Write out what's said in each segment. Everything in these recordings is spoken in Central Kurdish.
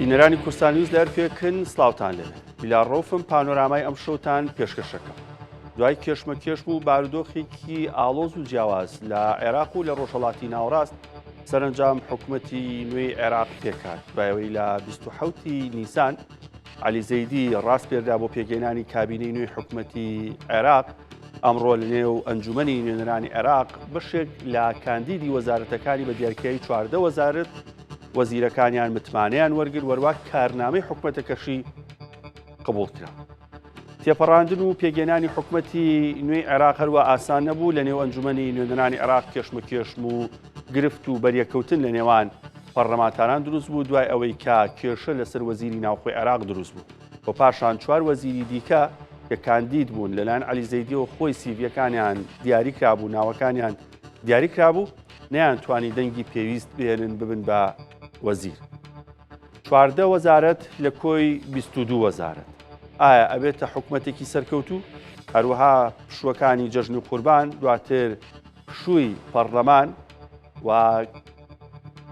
ئینەرانی کوردستان نیوز لە پێکن سلااوان لێنێ بیلاڕۆفم پانۆرامای ئەم شەوتان پێشکەشەکە دوای کێشمەکێش بوو بارودۆخێکی ئاڵۆز و جیاواز لە عێراق و لە ڕۆژهەڵاتی ناوەڕاست سەرنجام حکوومەتی نوێی عێراق پێکات دوایەوەی لە 27 نیسان عەلی زەیدی ڕاست پێردا بۆ پێگەێنانی کابینەی نوێی حکوومەتی عێراق ئەمڕۆ لە نێو ئەنجومەنی نوێنەرانی عێراق بەشێک لە کاندیدی وەزارەتەکانی بە دیارکایی 14 وەزارەت وەزیرەکانیان متمانەیان وەرگر وەروە کارنامەی حکوومەتەکەشی قبول کرا. تێپەڕاندن و پێگەێنانی حکوومەتی نوێی عێراق هەروە ئاسان نەبوو لە نێو ئەنجومەنی نوێنەرانی عێراق کێشم و گرفت و بەریەکەوتن لە نێوان پەرلەمانتاران دروست بوو دوای ئەوەی کە کێشە لەسەر وەزیری ناوخۆی عێراق دروست بوو بۆ پاشان چوار وەزیری دیکە کە کاندید بوون لەلایەن عەلی زەیدی و خۆی سیڤیەکانیان دیاری کرابوو ناوەکانیان دیاری کرابوو نەیان توانی دەنگی پێویست بێنن ببن بە وەزیر. 14 وەزارەت لە کۆی 22 وەزارەت. ئایا ئەبێتە حکوومەتێکی سەرکەوتوو؟ هەروەها پشووەکانی جەژن و قوربان دواتر پشووی پەرلەمان و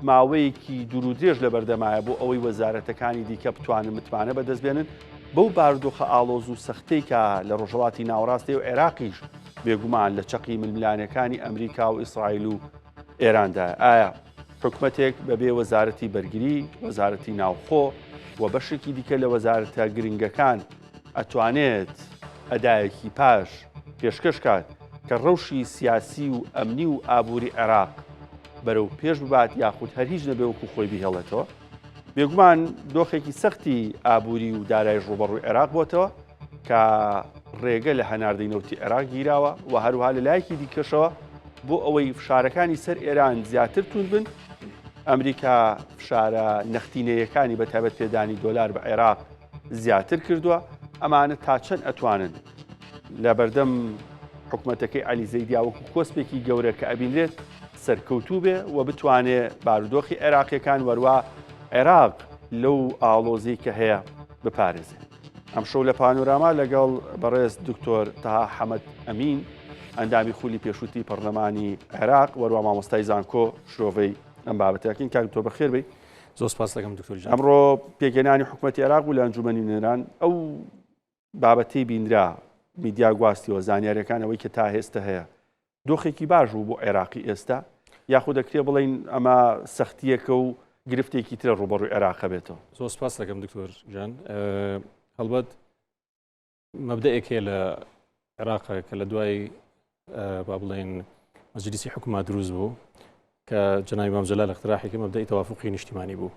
ماوەیەکی دوور و درێژ لە بەردەمایە بۆ ئەوەی وەزارەتەکانی دیکە بتوانن متمانە بەدەستبێنن بەو بارودۆخە ئاڵۆز و سەختەی کە لە ڕۆژهەڵاتی ناوەڕاستی و عێراقیش بێگومان لە چەقی ململانەکانی ئەمریکا و ئیسرائیل و ئێراندا. ئایا حکوومەتێک بەبێ وەزارەتی بەرگری، وەزارەتی ناوخۆ و بەشێکی دیکە لە وەزارەتە گرنگەکان ئەتوانێت ئەدایەکی پاش پێشکەش کات کە ڕەوشی سیاسی و ئەمنی و ئابووری عێراق بەرەو پێش ببات یاخود هەر هیچ نەبێ وەکو خۆی بهێڵێتەوە. بێگومان دۆخێکی سەختی ئابووری و دارایی ڕوبەڕووی عێراق بۆتەوە کە ڕێگە لە هەناردەی نەوتی عێراق گیراوە و هەروها لە لایەکی دیکەشەوە بۆ ئەوەی فشارەکانی سەر ئێران زیاتر تون بن ئەمریکا فشارە نەختینەیەکانی بە تایبەت پێدانی دۆلار بە عێراق زیاتر کردووە. ئەمانە تا چەند ئەتوانن لە بەردەم حکوومەتەکەی عەلی زەیدی وەکو کۆسپێکی گەورە کە ئەبینرێت سەرکەوتوو بێ و بتوانێت بارودۆخی عێراقیەکان وەروە عێراق لەو ئاڵۆزی کە هەیە بپارێزێ. ئەم شەو لە پانۆراما لەگەڵ بەڕێز دکتۆر تەها حەمەد ئەمین ئەندامی خولی پێشووتی پەرلەمانی عێراق وەروە مامۆستای زانکۆ شۆڤەی ئەم بابەتەکەین کاک تۆ بەخێر بێ. زۆر سپاس دەکەم دکتۆر جان. ئەمڕۆ پێگەێنانی حکوومەتی عێراق و لە ئەنجومەنی نوێنەران ئەو بابەتەی بینرا میدیا گواستیەوە زانیاریەکان ئەوەی کە تا هێستا هەیە دۆخێکی باش بوو بۆ عێراقی ئێستا یاخود دەکرێ بڵین ئەمە سەختیەکە و گرفتێکی ترە ڕوبەڕووی عێراق بێتەوە. زۆر سپاس دەکەم دکتۆر جان. هەڵبەت مەبدەئێک هەیە لە عێراق کە لە دوای با بڵێن مەجلیسی حکوومەت دروست بوو کە جەنابی مام جەلال اقتراحێکی مەبدەئی تەوافقی نیشتیمانی بوو.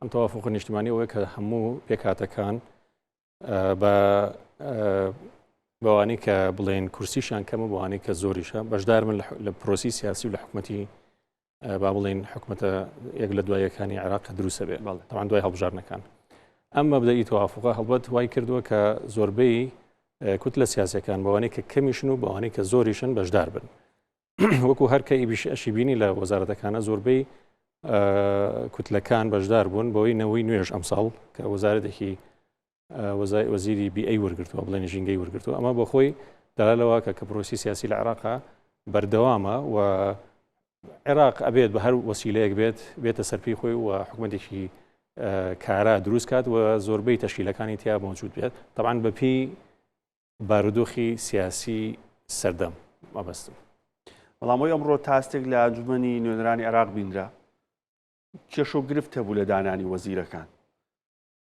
ئەم تەوافق نیشتیمانی ئەوەیە کە هەموو پێکهاتەکان بەوانەی کە بڵێن کورسیشان کەمە بۆوانەی کە زۆریشە بەشدار من لە پرۆسی سیاسی و لە حکوومەتی با بڵێن حکوومەتە یەک لە دوایەکانی عێراق دروستە بێت تەمان دوای هەڵبژارنەکان. ئەم مەبدەئی تەوافقە هەڵبەت وای کردووە کە زۆربەی کوتلە سیاسەکان بەوانەی کە کەمیشن و بەوانەی کە زۆریشن بەشدار بن. وەکو هەرکە ئەشی بینی لە وەزارەتەکانە زۆربەی کوتلەکان بەشدار بوون بەوەی نەوەی نوێژ ئەمساڵ کە وەزارەتێکی وەزیری بیئەی وەرگرتووە بڵێن ژینگەی وەرگرتووە. ئەمە بۆ خۆی دەلالەوە کە پرۆسی سیاسی لە عێراقا بەردەوامە و عێراق ئەبێت بە هەر وەسیلەیەک بێتە سەرپی خۆی و حکوومەتێکی کارا دروست کات و زۆربەی تەشکیلەکانی تیا مەوجود بێت تەبعاً بەپی بارودۆخی سیاسی سەردەم مەبەستم. بەڵامەوەی ئەمڕۆ تاستێک لە ئەنجومەنی نوێنەرانی عێراق بینرا کێشە و گرفت هەبوو لە دانانی وەزیرەکان.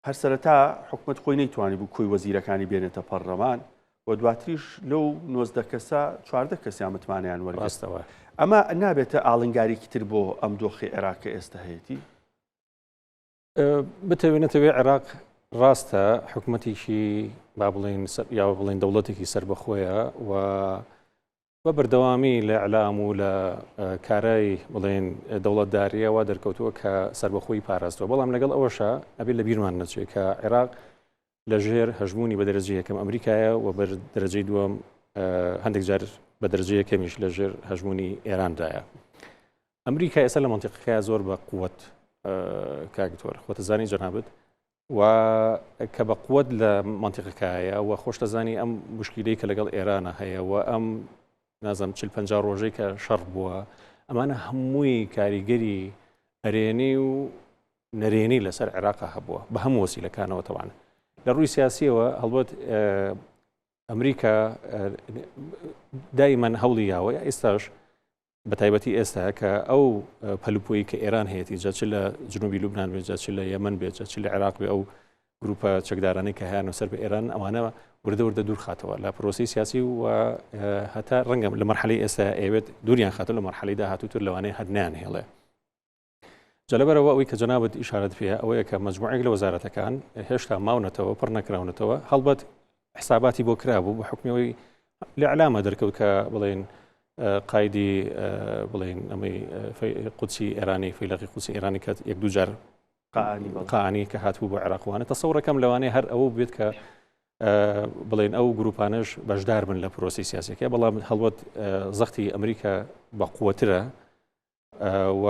هەر سەرەتا حکوومەت خۆی نەیتوانی بوو کۆی وەزیرەکانی بێنێتە پەرلەمان و دواتریش لەو 19 کەسە 14 کەسیان متمانەیان وەرگرتەوە. ئەمە نابێتە ئاڵنگارێکی تر بۆ ئەم دۆخی عێراقی ئێستا هەیەتی؟ بتەوێت نەتەوێت عێراق ڕاستە حکوومەتێکی با بڵێن یا بڵێن دەوڵەتێکی سربەخۆیە و بە بەردەوامی لە ئەعلام و لە کارای بڵێن دەوڵەتداریەوە دەرکەوتووە کە سربەخۆی پاراستەوە. بەڵام لەگەڵ ئەوەشە ئەبێت لە بیرمان نەچێت کە عێراق لە ژێر هەژمونی بە دەرەجەی یەکەم ئەمریکایە و بە دەرەجەی دووەم هەندێک جار بە دەرەجەی یەکەمیش لە ژێر هەژمونی ئێراندایە. ئەمریکا ئێستا لە مەنتیقەکەیە زۆر بە قووەت کاکتۆر خۆتەزانی جەنابەت و کە بە قووەت لە مەنتیقەکەیە و خۆشتەزانی ئەم مشکلەی کە لەگەڵ ئێرانە هەیە و ئەم نازم 40-50 ڕۆژەی کە شەڕ بووە ئەمانە هەمووی کاریگەری ئەرێنی و نەرێنی لەسەر عێراقا هەبووە بە هەموو وەسیلەکانەوە تەواان لە ڕووی سیاسیەوە هەڵبەت ئەمریکا دایمەن هەوڵی یاوە ئێستاش بە تایبەتی ئێستا کە ئەو پەلوپۆیی کە ئێران هەیەی جاچ لە جنوبی لوبناان بێت جاچ لە یەمەن بێت جاچ لە عێراق بێ ئەو گروپە چەکدارانەی کە هیان سەر بە ئێران ئەوانەوە وردە دوور خاتەوە لە پرۆسی سیاسی و هەتا ڕەنگەم لە مەرحەلەی ئێستا ئەوێت دووریان خاتە لە مەرحەلەی داهاتووتر لەوانەیە هەرنیان هێڵێ جەلەبەرەوە ئەوەی کە جەنابەت ئیشارەت پێ ئەوەیە کە مەجموعێک لە وەزارەتەکان هێشتا ماونەتەوە پڕ نەکراونەتەوە هەڵبەت حساباتی بۆ کرابوو بە حکمیەوەی لە علامە دەرکەوت کە بڵێن قایدی بڵێن ئەمەی قودسی ئێرانی فەیلقی قودسی ئێرانی کە یەک دوو جار قانی کە هاتبوو بۆ عێراقوانە تەسەوڕەکەم لەوانەیە هەر ئەوە بێت کە بڵێن ئەو گروپانش بەشدار بن لە پرۆسی سیاسەکە بەڵام هەڵبەت زەختی ئەمریکا بە قووەترە و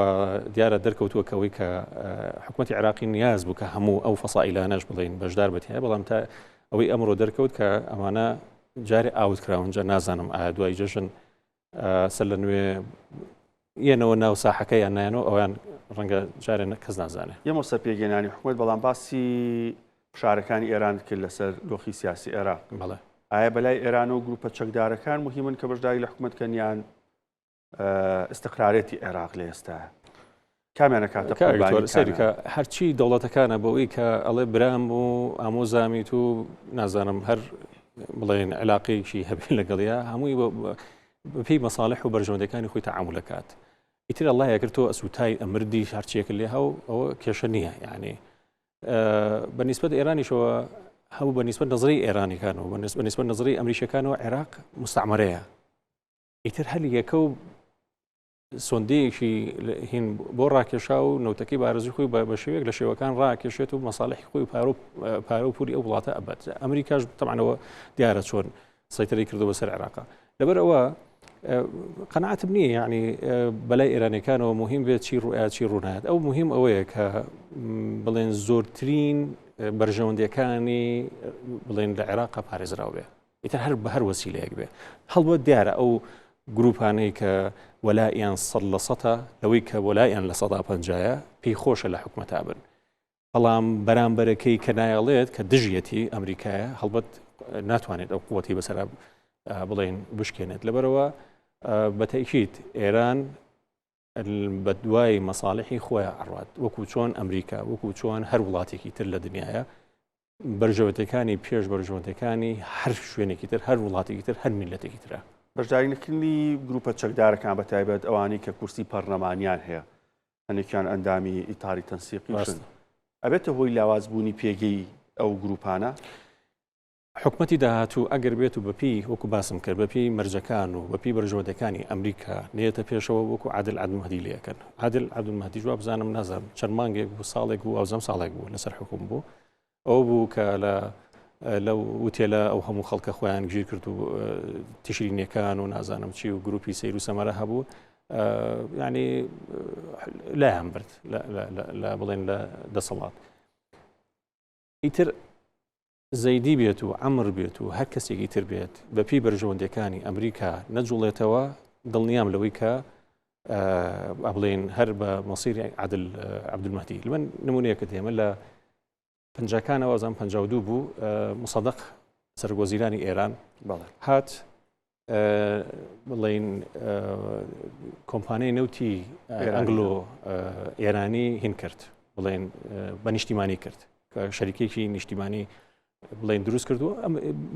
دیارە دەرکەوتووە کەوەی کە حکوومەتی عێراقی نیاز بوو کە هەموو ئەو فەسائیلانەش بڵێن بەشدار بێت بەڵام تا ئەوەی ئەمڕۆ دەرکەوت کە ئەمانە جارێ ئاوت کراونجا نازانم ئایا دوای جەژن سەر لە نوێ یەنەوە ناو ساحەکەیان نایەنەوە ئەویان ڕەنگە جارێ کەس نازانێت یەمە سەر پێگەێنانی حکوومەت بەڵام باسی شارەکانی ئێران کرد لەسەر دۆخی سیاسی عێراق بەڵێ ئایا بەلای ئێران و گروپە چەکدارەکان مهمن کە بەشداری لە حکوومەتکەنیان استقرارێتی عێراق لە ئێستا کامیانە کاتە سەریکە هەرچی دەوڵەتەکانە بەوەی کە ئەڵێ برام و ئامۆزامیت و نازانم هەر بڵێن علاقەیەکی هەبێ لەگەڵیا هەمووی بەپێی مەساڵح و بەرژەوەندەکانی خۆی تەعامولەکات ئیتر ئەڵڵا یەکردەوە ئەسووتای ئەمردی هەرچیەکە لێ هەو ئەوە کێشە نییە یعنی بەنسبەت ئێرانیشەوە هەموو بەنسبەت نظری ئێرانیەکانەوە بەنسبەت نظری ئەمریکەکانەوە عێراق مستعمرەیە ئیتر هەلی یەکە و سۆندەیەکی هین بۆ ڕاکێشا و نەوتەکەی بارزی خۆی بە شێوەیەک لە شێوەکان ڕاکێشێت و مەساڵحی خۆی پارە و پوری ئەو وڵاتە ئەبەت ئەمریکاش تەمانەوە دیارە چۆن سەیتەری کردو بەسەر عێراقا لەبەر ئەوە قەناعەتم نییە یعنی بەلای ئێرانیەکانەوە مهم بێت چی ڕوئات چی ڕوونات ئەو مهم ئەوەیە کە بڵێن زۆرترین بەرژەوەندەکانی بڵێن لە عێراقا پارێزراو بێ ئیتر هەر بە هەر وەسیلەیەک بێ هەڵبەت دیارە ئەو گروپانەی کە وەلایان 100% لەوەی کە وەلایان لە 150 پێی خۆشە لە حکومەتا بن بەڵام بەرامبەرەکەی کە نایەڵێت کە دژیەتی ئەمریکایە هەڵبەت ناتوانێت ئەو قووەتی بەسەر بڵێن بشکێنێت لەبەرەوە بەتەکیید ئێران بە دوای مەساڵحی خۆیان ئەڕات وەکو چۆن ئەمریکا وەکو چۆن هەر وڵاتێکی تر لە دنیاە بەرژەوەتەکانی پێش بەرژەوەتەکانی هەر شوێنێکی تر هەر وڵاتێکی تر هەر میلەتێکی ترە بەشداریکردنی گروپە چەکدارەکان بە تایبەت ئەوانەی کە کورسی پەرلەمانیان هەیە هەندێکیان ئەندامی ئیتاری تەنسیقیشن ئەبێتە هۆی لاوازبوونی پێگەی ئەو گروپانە حکومەتی داهاتوو ئەگەر بێت و بەپی وەکو باسم کرد بەپی مەرجەکان و بەپی بەرژەوەندەکانی ئەمریکا نێتە پێشەوە وەکو عادل عەبدولمەهدی لەکەن عادل عەبدولمەهدی جواب بزانم نازانم چەند مانگێک بوو ساڵێک بوو ئەو زەم ساڵێک بوو لەسەر حکوم بوو ئەو بوو کە لەو وتێلە ئەو هەموو خەڵکە خۆیان گیر کرد و تشرینەکان و نازانم چی و گروپی سەیر و سەمەرە هەبوو یعنی لایان برد لە بڵێن لە دەسەڵات ئیتر زەیدی بێت و عەمر بێت و هەر کەسێکی تر بێت بەپی بەرژەوەندەکانی ئەمریکا نەجوڵێتەوە دڵنیام لەوەی کە بڵێن هەر بە مەسیری عادل عەبدولمەهدی لە من نمونەیەکت هێمە لە پنجەکانەوە ئەزان 52 بوو مصەدەق سەرگۆزیرانی ئێران هات بڵێن کۆمپانیای نەوتی ئەنگلۆ ئێرانی هین کرد بڵێن بە نیشتیمانی کرد کە شەریکێکی نیشتیمانی بڵێن دروست کردو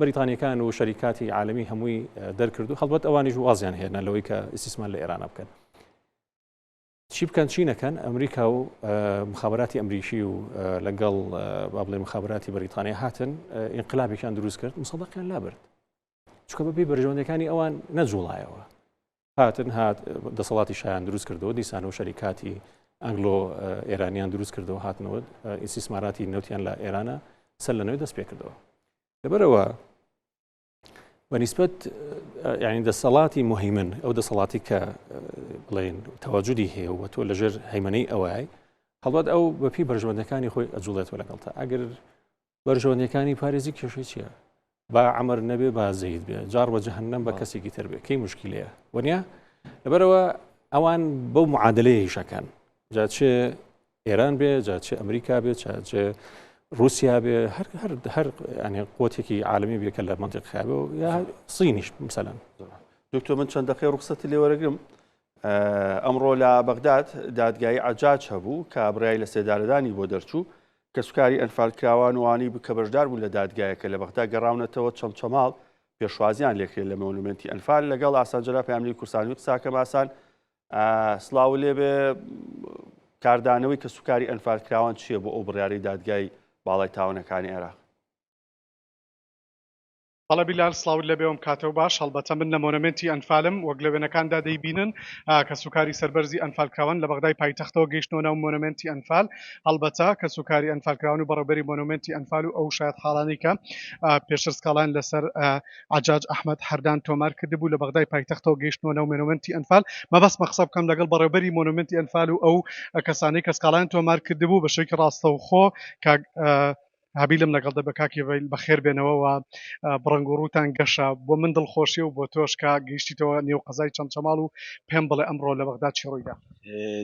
بەریتانیەکان و شەریکاتی عالەمی هەمووی دەرکردو هەڵبەت ئەوانیش وازیان هێنا لەوەی کە ئیسیسمان لە ئێرانە بکەن چی بکەن چی نەکەن ئەمریکا و مخابراتی ئەمریکی و لەگەڵ با بڵێ مخابراتی بەریتانیا هاتن ئینقلابێکیان دروست کرد مصەدەقیان لابرد چونکە بەپێی بەرژەوەندەکانی ئەوان نەجوڵایەوە هات دەسەڵاتی شایان دروست کردەوە دیسان و شەریکاتی ئەنگلۆ ئێرانیان دروست کردەوە هاتنەوە ئیسیسماراتی نەوتیان لە ئێرانە سەر لەنەوەی دەست پێ کردەوە لەبەرەوە بەنسبەت یعنی دەسەڵاتی مهمن ئەو دەسەڵاتی کە بڵێن تەواجودی هەیە و تۆ لەژێر هەیمەنەی ئەوەی هەڵبەت ئەو بەپی بەرژەوەندەکانی خۆی ئەجوڵێتەوە لەگەڵتە ئەگەر بەرژەوەندەکانی پارێزی کێشەی چییە با عەمر نەبێ با زەید بێ جار بە جەهەنەم بە کەسێکی تر بێ کەی موشکیلەیە وەنیا لەبەرەوە ئەوان بەو معادلەیە هیشەکان جا چێ ئێران بێ جاچێ ئەمریکا بێت چاچێ رووسیا بێ هەر ینی قوتێکی عالمی بێکە لە منطق خابێ و یا سینیش مثلەن. دکتۆر من چەند دقەی ڕوخسەتی لێ وەرەگرم. ئەمڕۆ لە بەغداد دادگای عەجاج هەبوو کە برای لە سێدارەدانی بۆ دەرچوو کە سوکاری ئەنفالکراوان وانی کە بەشدار بوو لە دادگایەکە لە بەغدا گەڕاونەتەوە چەمچەماڵ پێشوازیان لێکرێت لە مۆنومنتی ئەنفال لەگەڵ ئاسانجەلا پەیاملی کورسانی قساکەم ئاسان سڵاو لێبێ کاردانەوەی کە سوکاری ئەنفالکراوان چییە بۆ ئەو بڕیارەی دادگای باڵای تاوانەکانی عێراق. بەڵێ بیلال سڵاوت لەبێوم کاتەوە باش هەڵبەتە من لە مۆنومنتی ئەنفالم وەک لە وێنەکاندا دەیبینن کە سوکاری سەربەرزی ئەنفالکراون لە بەغدای پایتەختەوە گەیشتنەوە ناو مۆنومنتی ئەنفال هەڵبەتە کە سوکاری ئەنفالکراون و بەڕێوەبەری مۆنومنتی ئەنفال و ئەو شاید حاڵانی کە پێشتر سکاڵان لەسەر عەجاج ئەحمەد هەردان تۆمار کردبوو لە بەغدای پایتەختەوە گەیشتنەوە ناو مۆنومنتی ئەنفال مەبەستمە قسە بکەم لەگەڵ بەڕێوەبەری مۆنومنتی ئەنفال و ئەو کەسانەی کە سکاڵان تۆمار کردبوو بە شێوەیەکی ڕاستەوخۆ هەبیلم لەگەڵ دە بە کاکی بەخێر بێنەوە و بڕنگ و ڕووتان گەشە بۆ من دڵخۆشی و بۆ تۆش کە گەیشتیتەوە نێو قەزای چەمچەماڵ و پێم بڵێ ئەمڕۆ لە بەغداد چی ڕوویدا.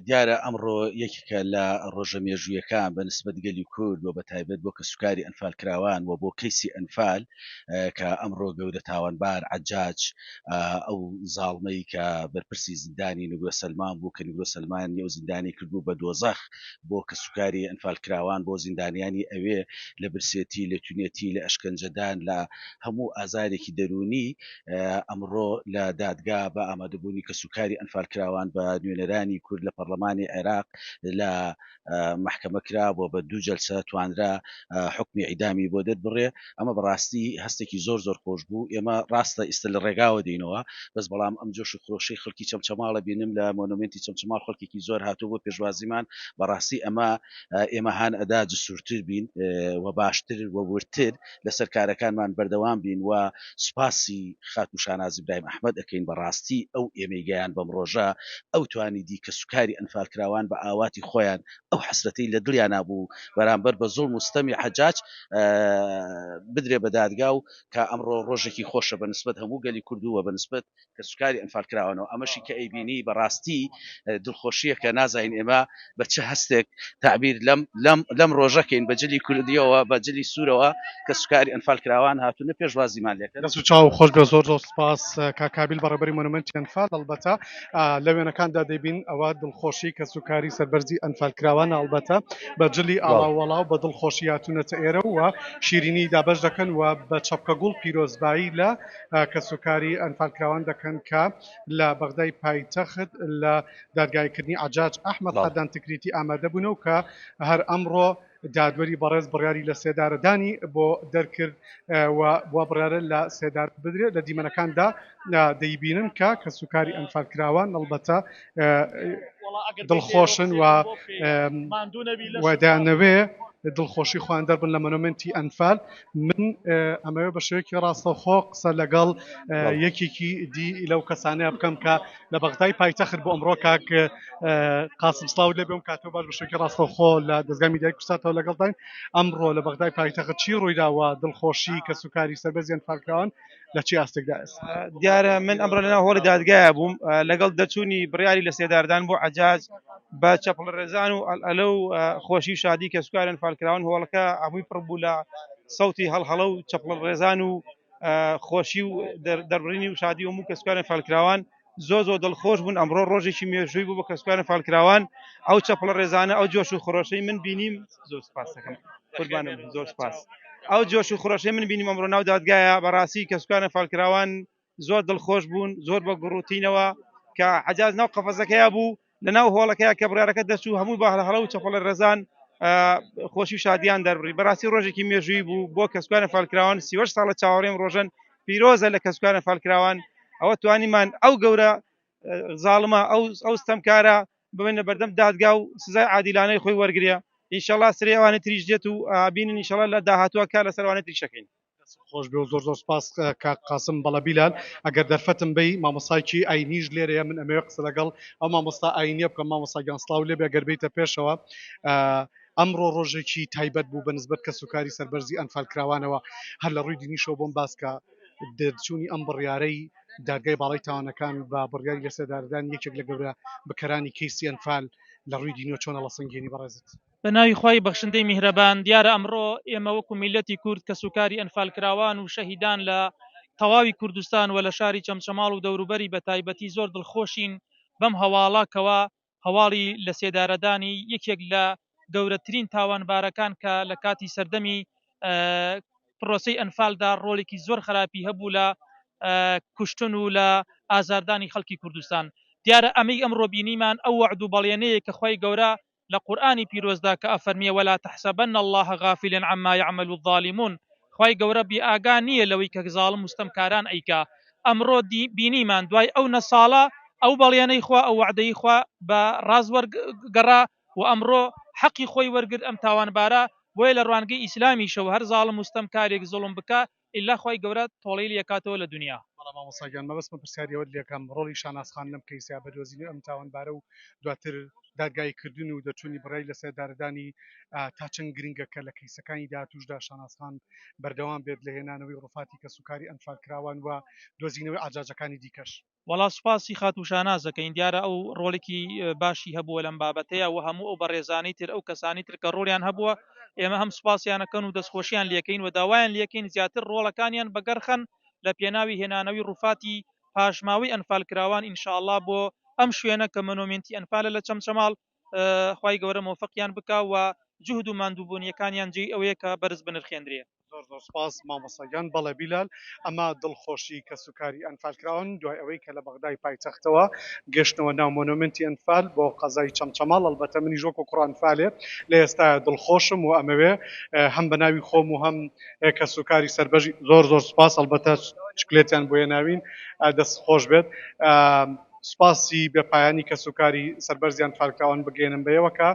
دیارە ئەمڕۆ یەکێکە لە ڕۆژە مێژوویەکان بە نسبەت گەلی کورد بۆ بەتایبەت بۆ کە سوکاری ئەنفال کراوان و بۆ کەیسی ئەنفال کە ئەمڕۆ گەورە تاوانبار عەجاج ئەو زاڵمەی کە بەرپرسی زیندانی نیگرۆ سەلمان بوو کە نیگرۆ سەلمان نێو زیندانی کردبوو بە دۆزەخ بۆ کە سوکاری ئەنفال کراوان بۆ زیندانیانی ئەوێ لە برسێتی لە تونێتی لە ئەشکەنجەدان لە هەموو ئازارێکی دەرونی ئەمڕۆ لە دادگا بە ئامادەبوونی کە سوکاری ئەنفال کراوان بە نوێنەرانی کورد لە پەرلەمانی عێراق لە محکەمە کرا بۆ بە دوو جەلسە توانرا حکمی ئیدامی بۆ دەست بڕێ ئەمە بەڕاستی هەستێکی زۆر خۆش بوو ئێمە ڕاستە ئیستا لە ڕێگاوە دێنەوە بەس بەڵام ئەم جۆش و خۆشەی خەڵکی چەمچەماڵە بینم لە مۆنومنتی چەمچەماڵ خەڵکێکی زۆر هاتوو بۆ پێشوازیمان بەڕاستی ئێمە هان ئەدا جسوورتر بین و باشتر و ورتر لەسەر کارەکانمان بەردەوام بین و سوپاسی خات و شاناز ئیبراهیم ئەحمەد ئەکەین بەڕاستی ئەو ئێمەیگەیان بەم ڕۆژە ئەو توانی دی کە سوکاری ئەنفال کراوان بە ئاواتی خۆیان ئەو حەسرەتەی لە دڵیان نابوو بەرامبەر بە زوڵم و ستەمی حەجاج بدرێ بە دادگا و کە ئەمڕۆ ڕۆژێکی خۆشە بەنسبەت هەموو گەلی کوردووە بەنسبەت کە سوکاری ئەنفال کراوانەوە ئەمەشی کە ئەیبینی بەڕاستی دڵخۆشیە کە نازانین ئێمە بە چه هەستێک تعبیر لەم ڕۆژەکەین بەجلی کوردیەوە بەجلی سوورەوە کە سوکاری ئەنفال کراوان هاتوونە پێشوازیمان لێکرد. دەست و چاو خۆش بە زۆر سپاس کاکابیل بەڕێبەری مۆنومنتی ئەنفال هەڵبەتە لە وێنەکاندا دەبین ئەوە دڵخۆشی کە سوکاری سەربەرزی ئەنفال کراوان هەڵبەتە بەجلی ئاڵاوەڵاو بە دڵخۆشی هاتوونەتە ئێرە و شیرینی دابەش دەکەن و بە چەپکە گوڵ پیرۆزبایی لە کە سوکاری ئەنفال کراوان دەکەن کە لە بەغدای پایتەخت لە دادگایکردنی عەجاج ئەحمەد هەردان تکریتی ئامادە بوونەوە کە هەر ئەمڕۆ دادوەری بەڕێز بڕیاری لە سێدارەدانی بۆ دەرکرد و بڕیارە لە سێدار بدرێت لە دیمەنەکاندا دەیبینن کە سوکاری ئەنفال کراوان هەڵبەتە دڵخۆشن و دایانەوێ دڵخۆشی خۆیان دەربن لە مۆنومنتی ئەنفال من ئەمەوێ بە شێوەیەکی ڕاستەوخۆ قسە لەگەڵ یەکێکی دی لەو کەسانەیە بکەم کە لە بەغدای پایتەخت بۆ ئەمڕۆ کاک قاسم سڵاو لێبێم کاتەوە باش بە شێوەیەکی ڕاستەوخۆ لە دەستگای میدیای کورساتەوە لەگەڵداین ئەمڕۆ لە بەغدای پایتەخت چی ڕوویداوە دڵخۆشی کە سوکاری سەربەرزی ئەنفال کراوان لە چی ئاستێکدا ئێستا دیارە من ئەمڕۆ لەناو هۆڵی دادگایە بووم لەگەڵ دەچوونی بڕیاری لە سێداردان بۆ عەجاج بە چەپڵ ڕێزان و ئەلە و خۆشی و شادی کە سوکاری ئەنفال کراوان هۆڵەکە هەمووی پڕ بوو لە سەوتی هەڵهەڵە و چەپڵ ڕێزان و خۆشی و دەربڕینی و شادی و هەموو کە سوکاری ئەنفال کراوان زۆر دڵخۆش بوون ئەمڕۆ ڕۆژێکی مێژووی بوو بە کە سوکاری ئەنفال کراوان ئەو چەپڵ ڕێزانە ئەو جۆش و خۆشەی من بینیم زۆر سپاس دەکەم قوربانم زۆر سپاس ئەو جۆش و خۆشەی من بینیم ئەمڕۆ ناو دادگایە بەڕاستی کە سوکاری ئەنفال کراوان زۆر دڵخۆش بوون زۆر بە گڕوتینەوە کە عەجاج ناو قەفەزەکەیە بوو لە ناو هۆڵەکەیە کە بڕیارەکە دەچوو هەموو بە هەڵە و چەپڵ ڕێزان خۆشی و شادیان دەربڕی بەڕاستی ڕۆژێکی مێژووی بوو بۆ کە سوکاری ئەنفال کراوان 38 ساڵە چاوەڕێم ڕۆژن پیرۆزە لە کە سوکاری ئەنفال کراوان ئەوە توانیمان ئەو گەورە زاڵمە ئەو ستەمکارە ببینە بەردەم دادگا و سزای عادیلانەی خۆی وەرگرێ ئینشەڵا سرێ ئەوانە تریش دێت و بینن ئینشەڵا لە داهاتووە کار لەسەر ئەوانە تریشەکەین. خۆش بێ و زۆر سپاس کاک قاسم بەڵە بیلال ئەگەر دەرفەتم بی مامۆستایکی ئاینیش لێرەیە من ئەمەوێ قسە لەگەڵ ئەو مامۆستا ئاینیە بکەم مامۆستا گیانسڵاو لێ بێ گەربیتە پێشەوە ئەمڕۆ ڕۆژێکی تایبەت بوو بەنسبەت کە سوکاری سەربەرزی ئەنفال کراوانەوە هەر لە ڕووی دینیشەوە بۆم باسکە دەرچوونی ئەم بڕیارەی دادگای باڵی تاوانەکان بە بڕیاری لەسەرداردان یەکێک لە گەورە بەکەرانی کەیسی ئەنفال لە ڕووی دینیۆ چۆنە لەسەنگێنی بەڕێزت. بە ناوی خی بەخشندەی میهرەبان دیارە ئەمڕۆ ئێمە وەکو میلەتی کورد کە سوکاری ئەنفالکراوان و شەهیدان لە تەواوی کوردستان و لە شاری چەمچەماڵ و دەوروبەری بە تایبەتی زۆر دڵخۆشین بەم هەواڵاکەوە هەواڵی لە سێدارەدانی یەکێک لە گەورەترین تاوانبارەکان کە لە کاتی سەردەمی پرۆسی ئەنفالدا ڕۆڵێکی زۆر خراپی هەبوو لە کوشتن و لە ئازاردانی خەڵکی کوردستان. دیارە ئەمەی ئەمڕۆ بینیمان ئەو وعد و بەڵێنەیە کە خی گەورە لە قورآانی پیرۆزدا کە ئەفەرمیە ولا تحسبن الله غافلا عما يعمل الظالمون. خی گەورە بێئاگا نییە لەوەی کە زاڵم مستەمکاران ئەیکا. ئەمڕۆ بینیمان دوای ئەو نەساڵە ئەو بەڵێنەی خوا ئەو وعدەی خوا بە ڕازوەرگەڕا و ئەمڕۆ حەقی خۆی وەرگرت ئەم تاوانبارە بۆیە لە ڕوانگەی ئیسلامیشەوە هەر زاڵم مستەمکارێک زوڵم بکە ئیلا خی گەورە تۆڵەی لێکاتەوە لە دنیا. مامۆساگیان مەبەستمە پرسیاریەوە لێکم ڕۆڵی شانازخان لەم کەیسیا بەدۆزینی ئەم تاوانبارە و دواتر دادگای کردن و دەچوونی بڕای لە سێدارەدانی تا چەند گرنگەکە لە کەیسەکانی داهاتووشدا شانازخان بەردەوام بێت لە هێنانەوەی ڕوفاتی کە سوکاری ئەنفالکراوان و دۆزینەوەی ئاجاجەکانی دیکەش. وەڵا سوپاسی خات و شانازەکەین دیارە ئەو ڕۆڵێکی باشی هەبووە لەم بابەتەیە و هەموو ئەو بەڕێزانی تر ئەو کەسانی تر کە ڕۆڵیان هەبووە ئێمە هەم سوپاسیانەکەن و دەستخۆشیان لێکەین و داوایان لێکەین زیاتر ڕۆڵەکانیان بەگەرخەن لە پێناوی هێنانەوەی ڕوفاتی پاشماوی ئەنفالکراوان ئینشاءالله بۆ ئەم شوێنە کە مۆنومنتی ئەنفالە لە چەمچەماڵ خی گەورە مۆفەقیان بکە و جهد و ماندووبوونیەکانیان جێی ئەوەیە کە بەرز بنرخێنرێ. زۆر سپاس مامۆساگیان بەڵێ بیلال ئەمە دڵخۆشی کە سوکاری ئەنفالکراون دوای ئەوەی کە لە بەغدای پایتەختەوە گەشتنەوە ناو مۆنومنتی ئەنفال بۆ قەزای چەمچەماڵ ئەلبەتە منی ژۆک و کوڕئەنفالێ لە ئێستا دڵخۆشم و ئەمەوێ هەم بە ناوی خۆم و هەم کە سوکاری سەربەژی زۆر سپاس ئەلبەتە چکلێتیان بۆیە ناوین دەست خۆش بێت. سپاسی بەپایانی کە سوکاری سەربەرزیان فالکراوان بگەێنم بەیەوەکە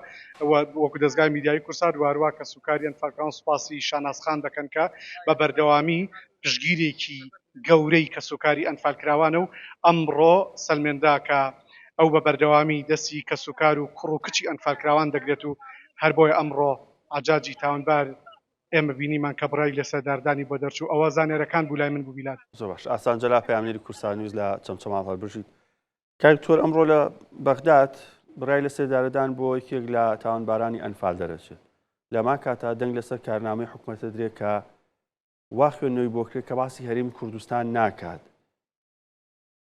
وەکو دەستگای میدیایی کورسات وارووا کە سوکاریان فالکراوان سپاسی شانازخان دەکەن کە بە بەردەوامی پشگیرێکی گەورەی کە سوکاری ئەنفالکراوانە و ئەمڕۆ سەلمێندا کە ئەو بە بەردەوامی دەستی کە سوکار و کوڕ و کچی ئەنفالکراوان دەگرێت و هەر بۆیە ئەمڕۆ عجاجی تاوانبار ئێمە بینیمان کە بڕای لە سەرداردانی بۆ دەرچوو ئەوە زانێرەکان بوو لای من بوو بیلات. زۆر باش ئاسانجەلا پەیامنێری کورسان نووز لە چەمچەماڵ هەڵبژیت کاکتۆر ئەمڕۆ لە بەغداد بڕای لە سێدارەدان بۆ یەکێک لە تاوانبارانی ئەنفال دەرەچێت لەما کاتا دەنگ لەسەر کارنامەی حکوومەتە درێت کە وا خوێندنەوەی بۆ کرێت کە باسی هەرێمی کوردستان ناکات.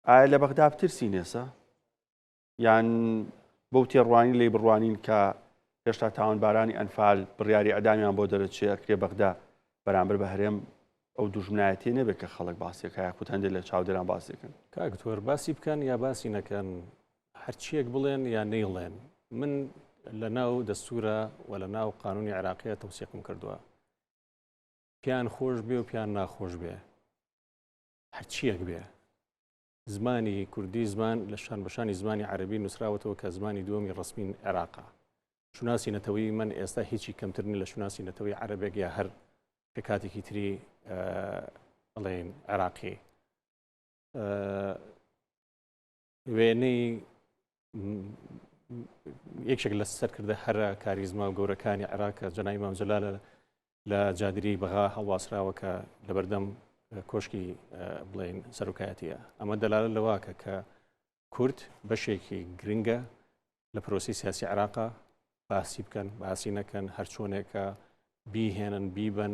ئایا لە بەغدا بترسی نێسە یان بەو تێڕوانی لێی بڕوانین کە هێشتا تاوانبارانی ئەنفال بڕیاری ئەدامیان بۆ دەرەچێت ئەکرێ بەغدا بەرامبەر بە هەرێم ئەو دوژمنایەتی نەبێت کە خەڵک باسیەکە یاکوت هەندێک لە چاودێران باسیەکەن. کاکتۆر باسی بکەن یا باسی نەکەن هەرچیەک بڵێن یا نەیڵێن من لە ناو دەستورە و لە ناو قانونی عێراقیە تەوسیقم کردووە پیان خۆش بێ و پیان ناخۆش بێ هەرچیەک بێ زمانی کوردی زمان لە بەشانی زمانی عەربی نووسراوەتەوە کە زمانی دووەمی ڕسمین عێراقا. شوناسی نەتەوەی من ئێستا هیچی کەمترنی لە شوناسی نەتەوەی عەرەبێک یا هەر کە کاتێکی تری بڵێن عێراقی. وێنەی یەکێک لە سەرکردە هەرە کاریزما و گەورەکانی عێراقە جەنابی ئیمام جەلال لە جادری بەغا هەڵواسراوە کە لەبەردەم کۆشکی بڵێن سەرۆکایەتیە. ئەمە دەلالە لەواکە کە کورد بەشێکی گرنگە لە پرۆسی سیاسی عێراقا باسی بکەن باسی نەکەن هەر چۆنێکە بیهێنن بیبن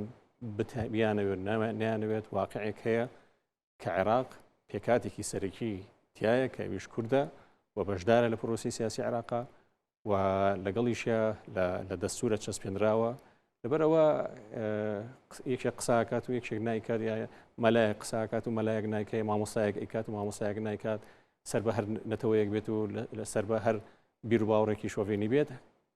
بیانەوێت نیانەوێت واقعێک هەیە کە عێراق پێکاتێکی سەرەکی تایە کە ئەویش کووردە و بەشدارە لە پرۆسی سیاسی عێراقا و لەگەڵیشە لە دەستورە چەسپێنراوە لەبەرەوە یەکێک قساکات و یەکێک نایکات یا مەلایەک قساکات و مەلایەک نایکات مامۆستایەک ئەیکات و مامۆستایەک نایکات سەر بە هەر نەتەوەیەک بێت و سەر بە هەر بیر و باوڕێکی شۆڤێنی بێت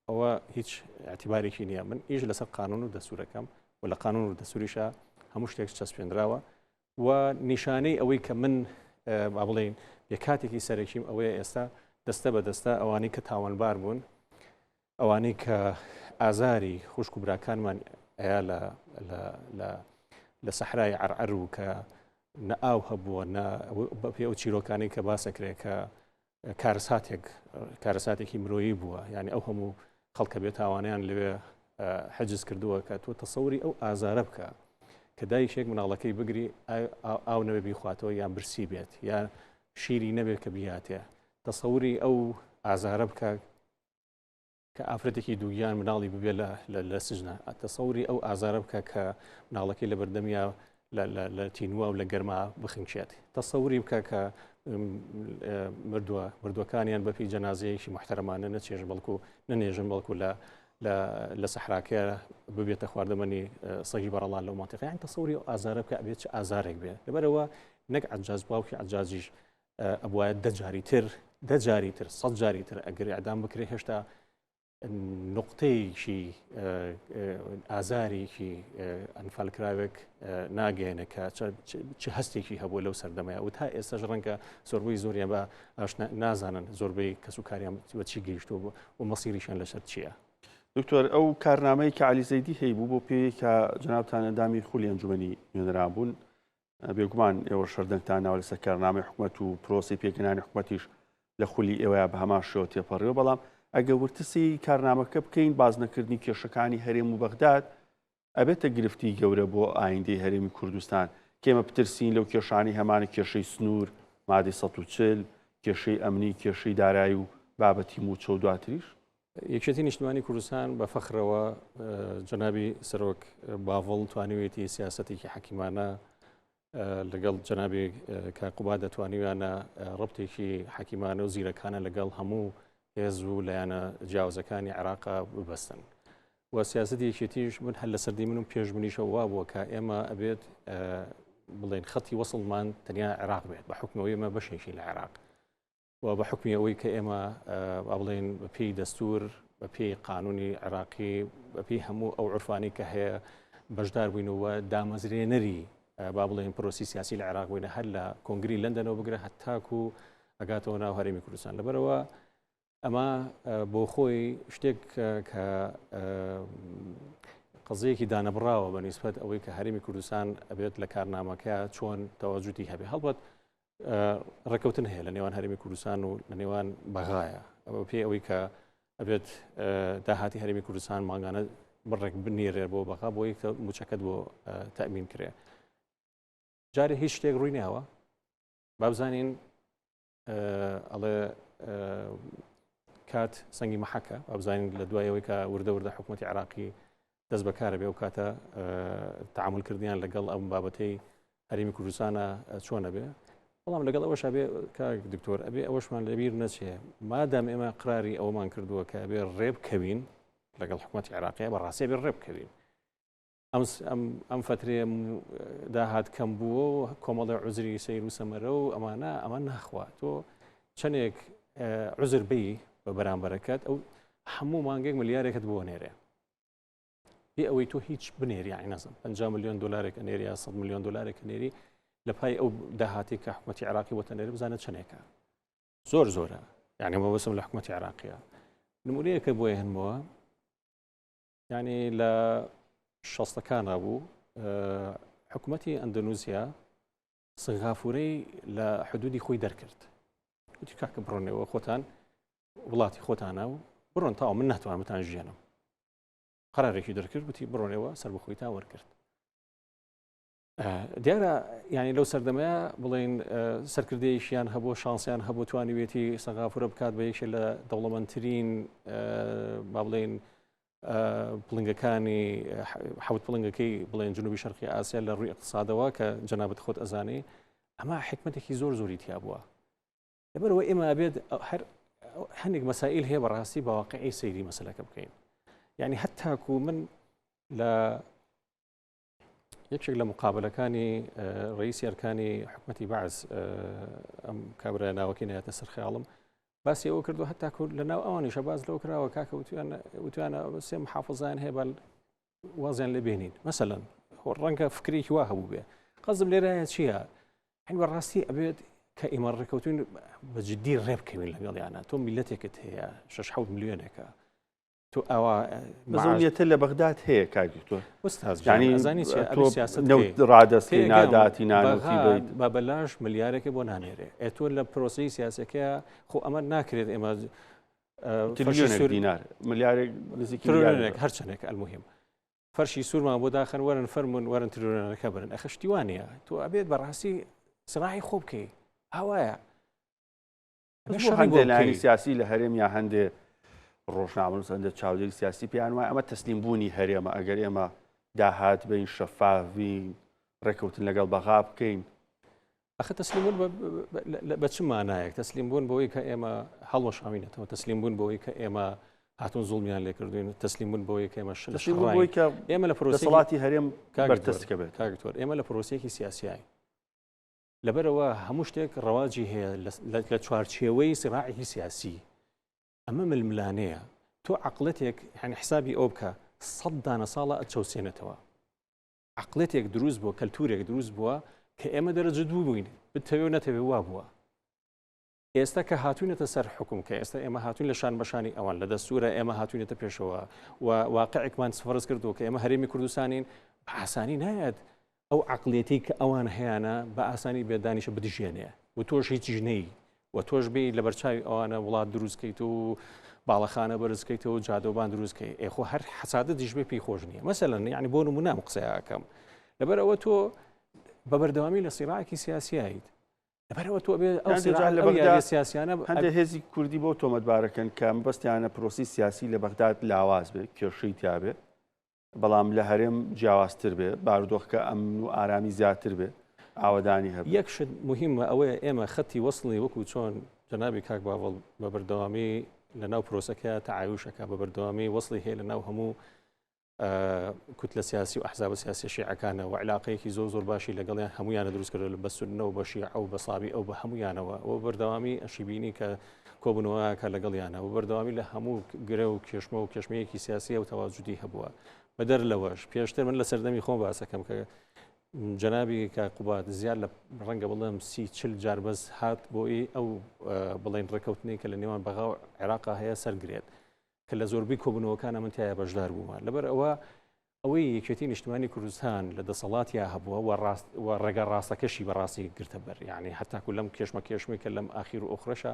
ئەوە هیچ اعتیبارێکی نییە. من ئیش لەسەر قانون و دەستورەکەم و لە قانون و دەستوریشە هەموو شتێک چەسپێنراوە و نیشانەی ئەوەی کە من با بڵێن یەکاتێکی سەرەکیم ئەوەیە ئێستا دەستە بە دەستە ئەوانەی کە تاوانبار بوون ئەوانەی کە ئازاری خوشک و براکانمان ئەیە لە سەحرای عەرعەر و کە نە ئاو هەبووە پێ ئەو چیرۆکانی کە باسەکرێت کە کارەساتێکی مرۆیی بووە یعنی ئەو هەموو خەڵکە بێت تاوانیان لەوێ حەجز کردووە کە تۆ تەسەوری ئەو ئازارە بکە کە دایشێک مناڵەکەی بگری ئاو نەبێ بیخواتەوە یان برسی بێت یان شیری نەبێت کە بیاتێ تەسەوری ئەو ئازارە بکە کە ئافرەتێکی دووگیان مناڵی ببێت لە سژنە تەسەوری ئەو ئازارە بکە کە مناڵەکەی لە بەردەمیا لە تینووە و لە گەرما بخنچێت تەسەوری بکە کە مردوەکانیان بەپی جەنازەیەکی محتەرمانە نەچێژن بەڵکو نەنێژن بەڵکو لە سەحراکە ببێتە خواردەمەنی سەگی بەڕەڵان لەو مانتیقی یان تەسەوری ئەو ئازارە بکە ئەبێت چ ئازارێک بێت لەبەرەوە نەک عەجاز باوکی عەجازیش ئەبوایە 10 جاری تر 100 جاری تر ئەگەر ئەعدام بکرێ هێشتا نقطەیەکی ئازارێکی ئەنفالکراوێک ناگەێنە کە چه هەستێکی هەبوو لەو سەردەمەیە و تا ئێستاش ڕەنگە زۆربەی زۆریان بە نازانن زۆربەی کەسوکاریان بە چی گەیشتووە و مەسیریشان لەسەر چییە. دکتۆر ئەو کارنامەی کە عەلی زەیدی هەیبوو بۆ پێی کە جەنابتان ئەندامی خولی ئەنجومەنی نوێنەران بوون بێگومان ئێوە شەردەنگتان ناوە لەسەر کارنامەی حکوومەت و پرۆسی پێکەنانی حکوومەتیش لە خولی ئێوەیە بە هەمان شێوە تێپەڕیەوە بەڵام ئەگە ورتسی کارنامەکە بکەین بازنەکردنی کێشەکانی هەرێم و بەغداد ئەبێتە گرفتی گەورە بۆ ئایندەی هەرێمی کوردستان کێمە بترسین لەو کێشانی هەمانە کێشەی سنوور مادەی 140 کێشەی ئەمنی کێشەی دارایی و بابەتی موچە و دواتریش یەکێتی نیشتمانی کوردستان بە فەخرەوە جەنابی سەرۆک باڤڵ توانیوێتی سیاسەتێکی حەکیمانە لەگەڵ جەنابی کاقوبا دەتوانیویانە ڕبتێکی حەکیمانە و زیرەکانە لەگەڵ هەموو هێز و لایەنە جیاوازەکانی عێراقا ببەستن و سیاسەتی یەکێتیش من هەر لە سەردی من و پێشبنیشە وا بووە کە ئێمە ئەبێت بڵێن خەتی وەسڵمان تەنیا عێراق بێت بە حکمەوەی ئێمە بەشێکی لە عێراق و بە حکمی ئەوەی کە ئێمە بڵێن بەپێی دەستور بەپێی قانونی عێراقی بەپێی هەموو ئەو عورفانی کە هەیە بەشدار بووینەوە دامەزرێنەری با بڵێن پرۆسی سیاسی لە عێراق بووینە هەر لە کۆنگری لەندەنەوە بگرە هەتاکو ئەگاتەوە ناو هەرێمی کوردستان لەبەرەوە ئەمە بۆ خۆی شتێک کە قەزەیەکی دانەبراوە بە نیسبەت ئەوەی کە هەرێمی کوردستان ئەبێت لە کارنامەکە چۆن تەواجودی هەبێ هەڵبەت ڕێکەوتن هەیە لە نێوان هەرێمی کوردستان و لە نێوان بەغایە ئەوە پێی ئەوەی کە ئەبێت داهاتی هەرێمی کوردستان ماگانە بڕێک بنێرێ بۆ بەغا بۆی کە موچەکەت بۆ تەمین کرێ جارێ هیچ شتێک ڕووی ناوە با بزانین ئەڵێ کات سەنگی مەحەکە با بزانین لە دوایەوەی کە وردە حکوومەتی عێراقی دەست بەکارە بێ و کاتە تەعاملکردیان لەگەڵ ئەم بابەتەی هەرێمی کوردستانە چۆنە بێ بەڵام لەگەڵ ئەوەش ئەبێ کاک دکتۆر ئەبێ ئەوەشمان لەبیر نەچێ مادام ئێمە قراری ئەوەمان کردووە کە ئەبێ ڕێبکەوین لەگەڵ حکوومەتی عێراقیە بەڕاستی بێ ڕێبکەوین ئەم فترێ داهات کەم بووە و کۆمەڵی عوزری سەیر و سەمەرە و ئەمان ناخوا تۆ چەندێک عوزر بی بە بەرامبەرەکەت ئەو هەموو مانگێک ملیارێکت بۆ نێرێ بێ ئەوەی تۆ هیچ بنێری یعنی نەزم 50 ملیۆن دلارێک ئەنێری یا 100 ملیۆن دلارێک ئەنێری لە پای ئەو داهاتی کە حکوومەتی عێراقی بۆتە نێرێ بزانێت چەندێکە زۆرە یعنی ئەمە بەسم لە حکوومەتی عێراقیە نمونەیەکە بۆیە هەنمەوە یعنی لە 60ەکانە بوو حکوومەتی ئەندەنوزیا سنغافورەی لە حدودی خۆی دەرکرد وتی کاکە بڕۆنەوە خۆتان وڵاتی خۆتانە و بڕۆن تاوە من ناتوانمتان ژیانم قەرارێکی دەرکرد وتی بڕۆنەوە سەر بەخۆی تا وەرگرت دیارە ینی لەو سەردەمەیە بڵێن سەرکردەیەشیان هەبوو شانسیان هەبوو توانیوێتی سەنغافورە بکات بە یەکێک لە دەوڵەمەندترین با بڵێن پڵنگەکانی حوت پڵنگەکەی بڵێن جنوبی شەرقی ئاسیا لە ڕووی اقتصادەوە کە جەنابەت خۆت ئەزانێ ئەمە حکمەتێکی زۆری تیا بووە لەبەرەوە ئێمە ئەبێت هەندێک مەسائل هەیە بەڕاستی بە واقعی سەیری مەسەلەکە بکەین یعنی هەتاکو من لە یەکێک لە مقابلەکانی ڕئیسی ئەرکانی حکوومەتی بەعز ئەم کابرا ناوەکەی نایەتە سەر خەیاڵم باسی ئەوە کردو هەتاکو لە ناو ئەوانیشە باز لەو کراوە کاکە وتوانە سێ محافظان هەیە بە وازیان لێ بێنین مەسەلەن ڕەنگە فکرێکی وا هەبوو بێ قەزم لێرایە چییە هەین بەڕاستی ئەبێت کە ئێمە ڕێکەوتوین بە جددی ڕێبکەوین لەگەڵیانە تۆ میلەتێکت هەیە 6 ملیۆنێکە تۆ ئەوە بەزۆریەتە لە بەغداد هەیە کاکی تۆ ینی ڕادستی ناداتی نانوتی بیت بە بەلاش ملیارێکی بۆ نانێرێ ئێتۆ لە پرۆسی سیاسەکە خۆ ئەمە ناکرێت ئێمە تریلیۆنێک دینار ملیارێک نزیکی هەرچەندێک ئەلموهیم فەرشی سوورمان بۆ داخن وەرن فەرمونون وەرن ترۆنەکە برن ئەخە شتیوانە تۆ ئەبێت بەڕاستی سڕاحی خۆ بکەی هەوایە هەندێک لایەنی سیاسی لە هەرێم یا هەندێک ڕۆژنامەنووس هەندێک چاودێری سیاسی پێیان وایە ئەمە تەسلیم بوونی هەرێمە ئەگەر ئێمە داهات بین شەفافین ڕێکەوتن لەگەڵ بەغا بکەین ئەخە تەسلیمبوون بە چ مانایەک تەسلیم بوون بەوەی کە ئێمە هەڵوەشاوینەتەوە تەسلیم بوون بەوەی کە ئێمە هاتوون زوڵمیان لێ کردوین تەسلیم بوون بەوەی کە ئێمە ئێمە لە پرۆسەڵاتی هەرێم بەردەستکە بێت کاگتۆر ئێمە لە پرۆسەیەکی سیاسیایی لەبەرەوە هەموو شتێک ڕەواجی هەیە لە چوارچێوەی سراعی سیاسی ئەمە ململانەیە تۆ عقلەتێک یعنی حسابی ئەو بکە 100 دانە ساڵە ئەچەوسێنێتەوە عقلەتێک دروست بووە کەلتورێک دروست بووە کە ئێمە دەرەجە دوو بووین بتەوێ نەتەوێ وا بووە ئێستا کە هاتوونێتە سەر حکوم کە ئێستا ئێمە هاتوون لە شان بەشانی ئەوان لە دەستورە ئێمە هاتوونێتە پێشەوە و واقعێکمان سفەرز کردووە کە ئێمە هەرێمی کوردستانین بە ئاسانی نایەت ئەو عقلێتی کە ئەوان هەیەە بە ئاسانی بێدانیشە بدژێنێ و تۆش هیچ ژنەی و تۆش بێ لە بەرچاوی ئەوانە وڵات دروستکەیت و باڵەخانە بەرزکەیتەوە جادۆبان دروستکەی ئێخۆ هەر حسادە دیش بێ پێی خۆش نییە مەسەلەن یعنی بۆ نمونە قسەیەکەم لەبەر ئەوە تۆ بە بەردەوامی لە سیراعێکی سیاسیایت لەبەرەوە تۆ بێ ئەو سیاسیانە هەندێک هێزی کوردی بۆ تۆمەتبارەکەن کە بەستیانە پرۆسی سیاسی لە بەغداد لاواز بێت کێشەی تا بێت بەڵام لە هەرێم جیاوازتر بێت بارودۆخکە ئەمن و ئارامی زیاتر بێت ئاوەدانی هەبێت یەک شت مهمە ئەوەیە ئێمە خەتی وەصلی وەکو چۆن جەنابی کاک باوەڵ بە بەردەوامی لە ناو پرۆسەکە تەعایوشەکە بە بەردەوامی وەصلی هەیە لە ناو هەموو کوتلە سیاسی و ئەحزاب سیاسی شیعەکانە و علاقەیەکی زۆر باشی لەگەڵیان هەمویانە دروست کردن بە سوننە و بە شیعە و بە سابی ئەو بە هەمویانەوە ئەوە بەردەوامی ئەشیبینی کە کۆبوونەوەکە لەگەڵیانە و بەردەوامی لە هەموو گرە و کێشمە و کێشمەیەکی سیاسی و تەواجودی هەبووە بەدەر لەوەش پێشتر من لە سەردەمی خۆم باسەکەم کە جەنابی کاقوبات زیاد لە ڕەنگە بڵێم 30-40 جار بەس هات بۆی ئەو بڵێن ڕێکەوتنی کە لە نێوان بەغا و عێراقا هەیە سەرگرێت کە لە زۆربەی کۆبوونەوەکانە من تایە بەشدار بوومە لەبەر ئەوەی یەکێتی نیشتیمانی کوردستان لە دەسەڵاتیا هەبووە و ڕێگە ڕاستەکەشی بەڕاستی گرتە بەر یعنی هەتاکو لەم کێشمەی کە لەم ئاخیر و ئۆخرەشە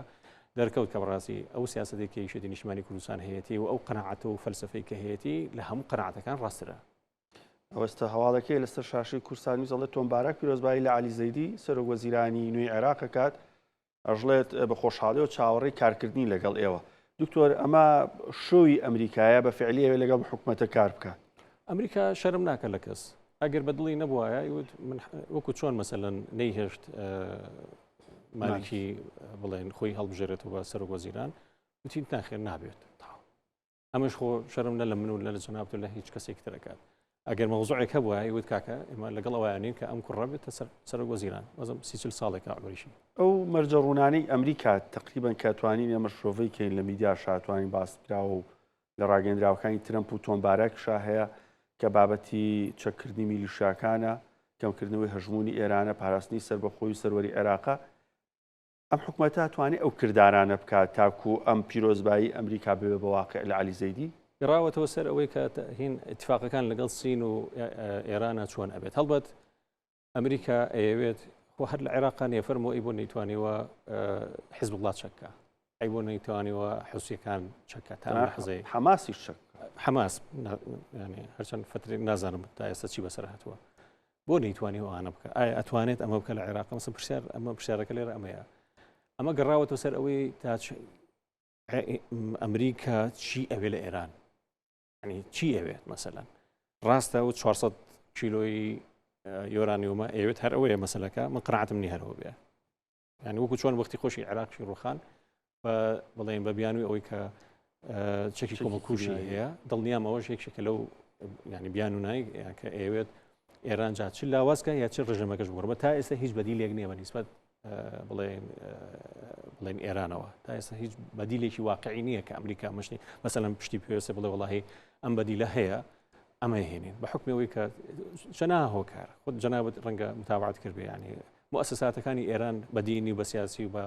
دەرکەوت کە بەڕاستی ئەو سیاسەتێکی یەکێتی نیشتیمانی کوردستان هەیەتی و ئەو قەناعەتە و فەلسفەی کە هەیەتی لە هەموو قەناعەتەکان ڕاسترە ئەوەستە هەواڵەکەی لەسەر شاشی کوردستانی زەڵێ تۆمبارەک پیرۆزبایی لە عەلی زەیدی سەرۆکوەزیرانی نوێی عێراق کات ئەژڵێت بە خۆشحاڵی و چاوەڕێی کارکردنی لەگەڵ ئێوە دکتۆر ئەمە شۆی ئەمریکایە بە فعلی ئەوێ لەگەڵ حکوومەتە کار بکات ئەمریکا شەرم ناکە لە کەس ئەگەر بەدڵی نەبووایە وەکو چۆن مەسەلەن نەیهێشت مالکی بڵێن خۆی هەڵبژێرێتەوە بە سەرۆکوەزیران وتی ناخێر نابێت ئەمەش خۆ شەرم نە لە من و لە جەنابتە لە هیچ کەسێک ترەکات ئەگەر مەوزوعێک هەبووە وت کاکە ئێمە لەگەڵ ئەوانین کە ئەم کوڕە بێتە سەرۆکوەزیران وەزم 30 ساڵێکە عمریشی ئەو مەرجە ڕوونانەی ئەمریکا تقریبان کاتوانین ئێمە شۆڤەی کەین لە میدیا شاتوانین باسکراوە و لە ڕاگەندراوەکانی ترەمپ و تۆمبارەکشا هەیە کە بابەتی چەکردنی میلیشیاکانە کەمکردنەوەی هەژمونی ئێرانە پاراستنی سەربەخۆی و سەروەری عێراقا ئەم حکوومەتە توانێت ئەو کردارانە بکات تاکو ئەم پیرۆزبایی ئەمریکا بێ بە واقع لە عەلی زەیدی گەڕاوەتەوە سەر ئەوەی کە هین اتفاقەکان لەگەڵ سین و ئێرانە چۆن ئەبێت هەڵبەت ئەمریکا ئەیەوێت خۆ هەر لە عێراقان یەفەرمەوە ئەی بۆ نەیتوانیوە حیزب الله چەکە ئەی بۆ نەیتوانیوە حوسیەکان چەکە تا حەزەی حەماسی شەک حماس ینی هەرچەند فترێک نازانم تا ئێستا چی بەسەر هاتووە بۆ نەیتوانی ئەوانە بکە ئایا ئەتوانێت ئەمە بکە لە عێراق مەسەڵەن پرسیار ئەمە پرسیارەکە لێرە ئەمەیە ئەمە گەڕاوەتەوە سەر ئەوەی تا ئەمریکا چی ئەوێ لە ئێران ینی چی ئەوێت مەسەلەن ڕاستە و 400 کیلۆی یۆرانیومە ئەوێت هەر ئەوەیە مەسەلەکە من قەناعەتم نی هەرەوە بێ ینی وەکو چۆن وەختی خۆشی عێراقی ڕوخان بڵێن بە بیانووی ئەوەی کە چەکی کۆمەڵکوژی هەیە دڵنیام ئەوەش یەکشێکە لەو ینی بیان و نای کە ئەوێت ئێران جا چ لاوازکە یا چ ڕژەمەکەش بڕ بە تا ئێستا هیچ بەدیلێک نییە بە نیسبەت بڵێن ئێرانەوە تا ئێستا هیچ بەدیلێکی واقعی نییە کە ئەمریکا مشتی مەسەلەن پشتی پێویستە بڵێ وەڵاهی ئەم بەدیلە هەیە ئەمە هێنین بە حکمەوەی کە جەنا هۆکار خود جەنابەت ڕەنگە متابعەت کرد بێ ینی مؤسساتەکانی ئێران بە دینی و بە سیاسی و بە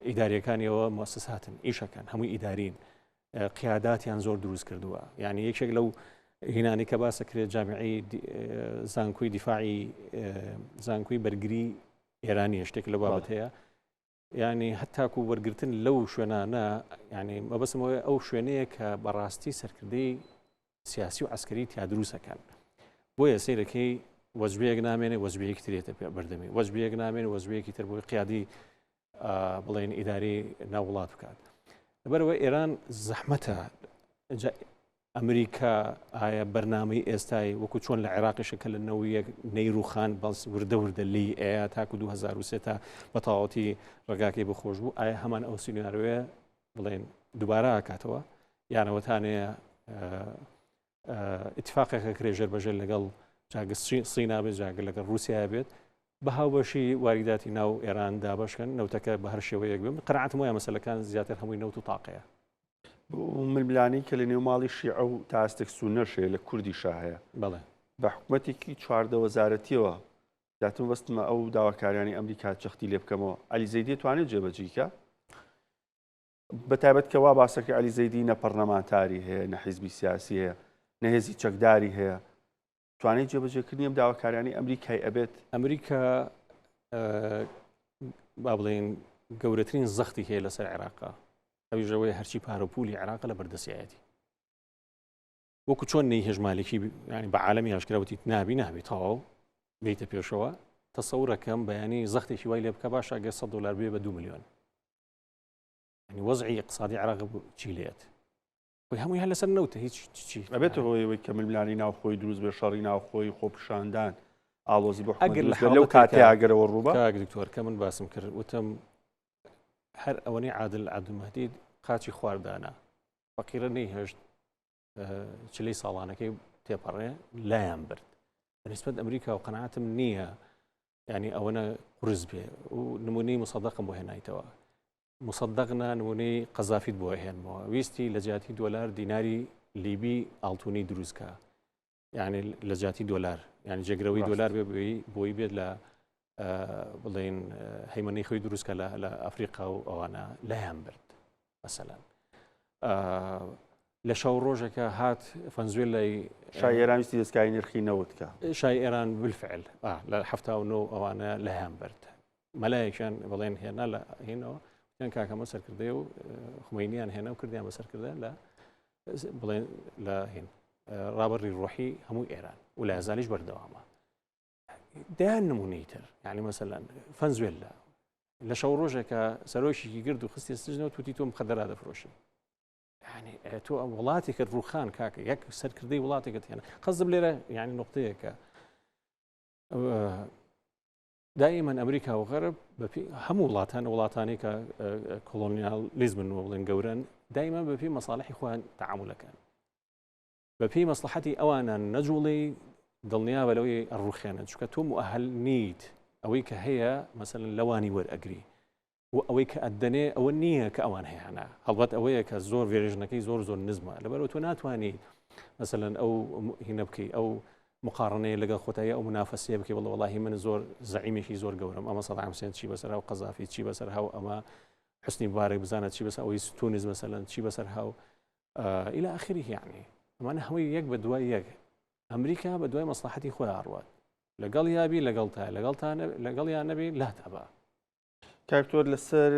ئیداریەکانیەوە مؤسساتن ئیشەکەن هەمووی ئیدارین قیاداتیان زۆر دروست کردووە یعنی یەکێک لەو هینانی کە باسەکرێت جامعی زانکۆی دیفاعی زانکۆی بەرگری ئێرانی شتێک لە بابەت هەیە ینی هەتاکو وەرگرتن لەو شوێنانە ینی مەبەستمەوەی ئەو شوێنەیە کە بەڕاستی سەرکردەی سیاسی و عسکری تیا دروستەکەن بۆیە سیرەکەی وەزبەیەک نامێنێ وەزبەیەکی ترێتە بەردەمی وەزبەیەک نامێن وەزبەیەکی تر بۆی قیادی بڵێن ئیداری ناوڵات بکات لەبەرەوە ئێران زەحمەتە ئەمریکا ئایا بەرنامەی ئێستای وەکو چۆن لە عێراقیشەکە لە نەوەیەک نەیروخان بەڵس وردە وردە لی ئەیە تاکو 2023 تا بە تەواوەتی ڕێگاکەی بخۆش بوو ئایا هەمان ئەو سیناریۆیە بڵێن دووبارە ئاکاتەوە یانەوەتانەیە ئیتفاقێکە کرێژەر بەژێر لەگەڵ جاگە سینا بێت جاگە لەگەڵ رووسیا بێت بە هاوبەشی واریداتی ناو ئێران دابشکن نەوتەکە بە هەر شێوەیەک بێت قەناعەتم وایە مەسەلەکان زیاتر هەمووی نەوت و تاقەیە ململانی کە لە نێو ماڵی شیعە و تا ئەستێک سونەشێ لە کوردیشا هەیە بەڵێ بە حکوومەتێکی چواردە وەزارەتیەوە داتم وەستمە ئەو داواکاریانی ئەمریکا چەختی لێ بکەمەوە عەلی زەیدی توانێت جێبەجێکە بە تایبەت کەوا باسەکە عەلی زەیدی نە پەرلەمانتاری هەیە نە حیزبی سیاسی هەیە نە هێزی چەکداری هەیە توانێت جێبەجێکردنی ئەم داواکاریانی ئەمریکای ئەبێت ئەمریکا با بڵێن گەورەترین زەختی هەیە لەسەر عێراقا ئەویژەوەی هەرچی پارەپولی عێراق لە بەردەستایەتی وەکو چۆن نەی هێژمالێکی ینی بە عالەمی هەشکراوتی نابی تەواو بیتە پێشەوە تەسەورەکەم بەیانی زەختێکی وای لێ بکە باشە گە $100 بێ بە 2 ملیۆن ینی وەزعی اقتصادی عێراق چی لێت هەمووی هەر لەسەر نەوتە هیچ چی ئەبێت هۆیەوەی کە ململانی ناوخۆی دروست بێ شەڕی ناوخۆی خۆپشاندان ئاڵۆزی بۆ لەو کاتێ ئاگەرەوە ڕووبە دکتۆر کە من باسم کرد وتم هەر ئەوەنەی عادل عەبدولمەجید قاچی خواردانە فەقیرە نەیهێشت چلەی ساڵانەکەی تێپەڕێ لایان برد بەنسبەت ئەمریکا و قەناعەتم نییە ینی ئەوەنە قورس بێ و نمونەی مصدەقم بۆ هێنایتەوە مصدەقنا نمونەی قەزافیت بۆ هێنمەوە ویستی لە جیاتی $، دیناری لیبی ئاڵتونی دروستکە یعنی لە جیاتی $، یعنی جێگرەوەی $، بۆی بێت لە بڵێن هەیمەنەی خۆی دروستکە لە ئەفریقا و ئەوانە لایان برد مەسەلەن لە شەو ڕۆژێکە هات فەنزوێلای شای ئێرانویستی دەستکاری نرخی نەوتکە شای ئێران بالفعل لە 79 ئەوانە لایان برد مەلایەکیان بڵێن هێنا لە هینەوە یان کاکەمە سەرکردێ و خومینیان هێنا و کردیان بەسەرکردە لە بڵێن لە هین ڕابڕی ڕۆحی هەموو ئێران و لە هەزاریش بەردەوامە دایان نمونەی تر یعنی مەسەلەن فەنزوێلا لە شەو ڕۆژێکە سەرۆشێکی گرد و خستی سجنەوە توتی تۆ مخەدەرا دەفرۆشی یعنی تۆ ئەم وڵاتێکت ڕووخان کاکە یەک سەرکردەی وڵاتێکت هێنا قەزم لێرە یعنی نقطەیەکە دائما ئەمریکا و غەرب هەموو وڵاتانی کە کۆلۆنیالیزمن و بڵێن گەورن دائما بەپێی مەساڵحی خۆیان تەعامولەکەن بەپێی مەسلحەتی ئەوانە نەجوڵی دڵنیابە لەوەی ئەڕوخێنن چونکە تۆ مؤهل نیت ئەوەی کە هەیە مەسەلەن لەوانی وەرئەگری و ئەوەی کە ئەدەنێ ئەوە نییە کە ئەوان هەیەنا هەڵبەت ئەوەیە کە زۆر وێرژنەکەی زۆر نزمە لەبەرەوە تۆ ناتوانانی مەسەلەن ئەو هینە بکەی ئەو مقارنەیە لەگەڵ خۆتایی ئەو منافەسیە بکەی بڵێ وەڵاهی من زۆر زەعیمێکی زۆر گەورم ئەمە سەدام حوسێن چی بەسەر هاو قەزافی چی بەسەر هاو ئەمە حسنی مبارەک بزانێت چی بەسەر ئەوەی تونس مەسەلەن چی بەسەر هاو إلى آخره يعني ئەمانە هەمووی یەک بە دوای یەک ئەمریکا بە دوای مەسلحەتی خۆی ئاڕوات لەگەڵ یابی لەگەڵ یان نەبی لا تەبا کاکتۆر لەسەر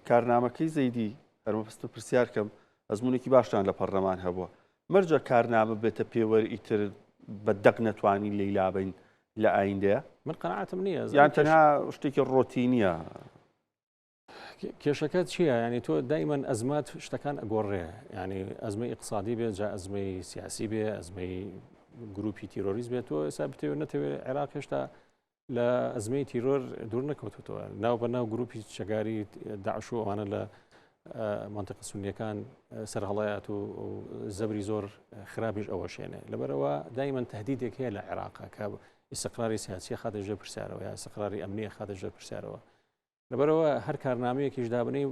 کارنامەکەی زەیدی هەرمەپست و پرسیار کەم ئەزمونێکی باشتان لە پەرلەمان هەبووە مەرجە کارنامە بێتە پێوەری تر بە دەق نەتوانی لەیلابین لە ئایندەیە من قەناعەتم نییە یان تەنها شتێکی ڕۆتینیە کێشەکەت چییە ینی تۆ دایمەن ئەزمات شتەکان ئەگۆڕێ ینی ئەزمەی اقتصادی بێت جا ئەزمەی سیاسی بێ ئەزمەی گروپی تیرۆریزم بێت تۆ ئێستا بتەوێت نەتەوێت عێراق هێشتا لە ئەزمەی تیرۆر دوور نەکەوتوتەوە ناو بە ناو گروپی چەگاری داعش و ئەوانە لە منطقە سونیەکان سەرهەڵەیات و زەبری زۆر خراپیش ئەوە شێنێ لەبەرەوە دایمەن تهدیدێک هەیە لە عێراقا کە ئیستیقراری سیاسی خاتە ژێر پرسیارەوە یا ئیستیقراری ئەمنیە خاتە ژێر پرسیارەوە لەبەرەوە هەر کارنامەیەکیش دابنەی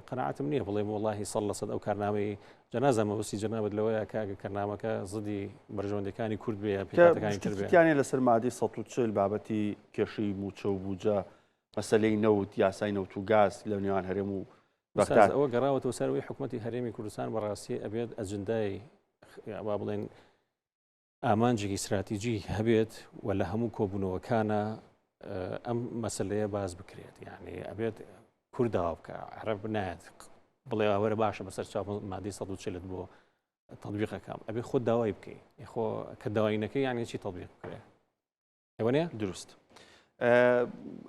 قەناعەتم نییە بڵێم وەڵاهی 100% ئەو کارنامەی جەنازەمەوەسی جەنابەت لەوەیە کاگە کارنامەکە زدی بەرژەوەندەکانی کورد بێ پێکاتەکانی تر بێ یانێ لەسەر مادەی 140 بابەتی کێشەی موچە و بوجە مەسەلەی نەوت یاسای نەوت و گاز لە نێوان هەرێم و بەختار ئەوە گەڕاوەتەوە سەرەوەی حکوومەتی هەرێمی کوردستان بەڕاستی ئەبێت ئەجندای با بڵێن ئامانجێکی استراتیجی هەبێت و لە هەموو کۆبوونەوەکانە ئەم مەسلەیە باز بکرێت یعنی ئەبێت کورداوا بکە عەرەب نایەت بڵێ وەرە باشە بەسەر چاپ مادەی 140 بۆ تطبیقەکەم ئەبێ خۆ داوای بکەی خۆ کە داوای نەکەی یعنی چی تطبیق بکرێ ئەوەنێ دروست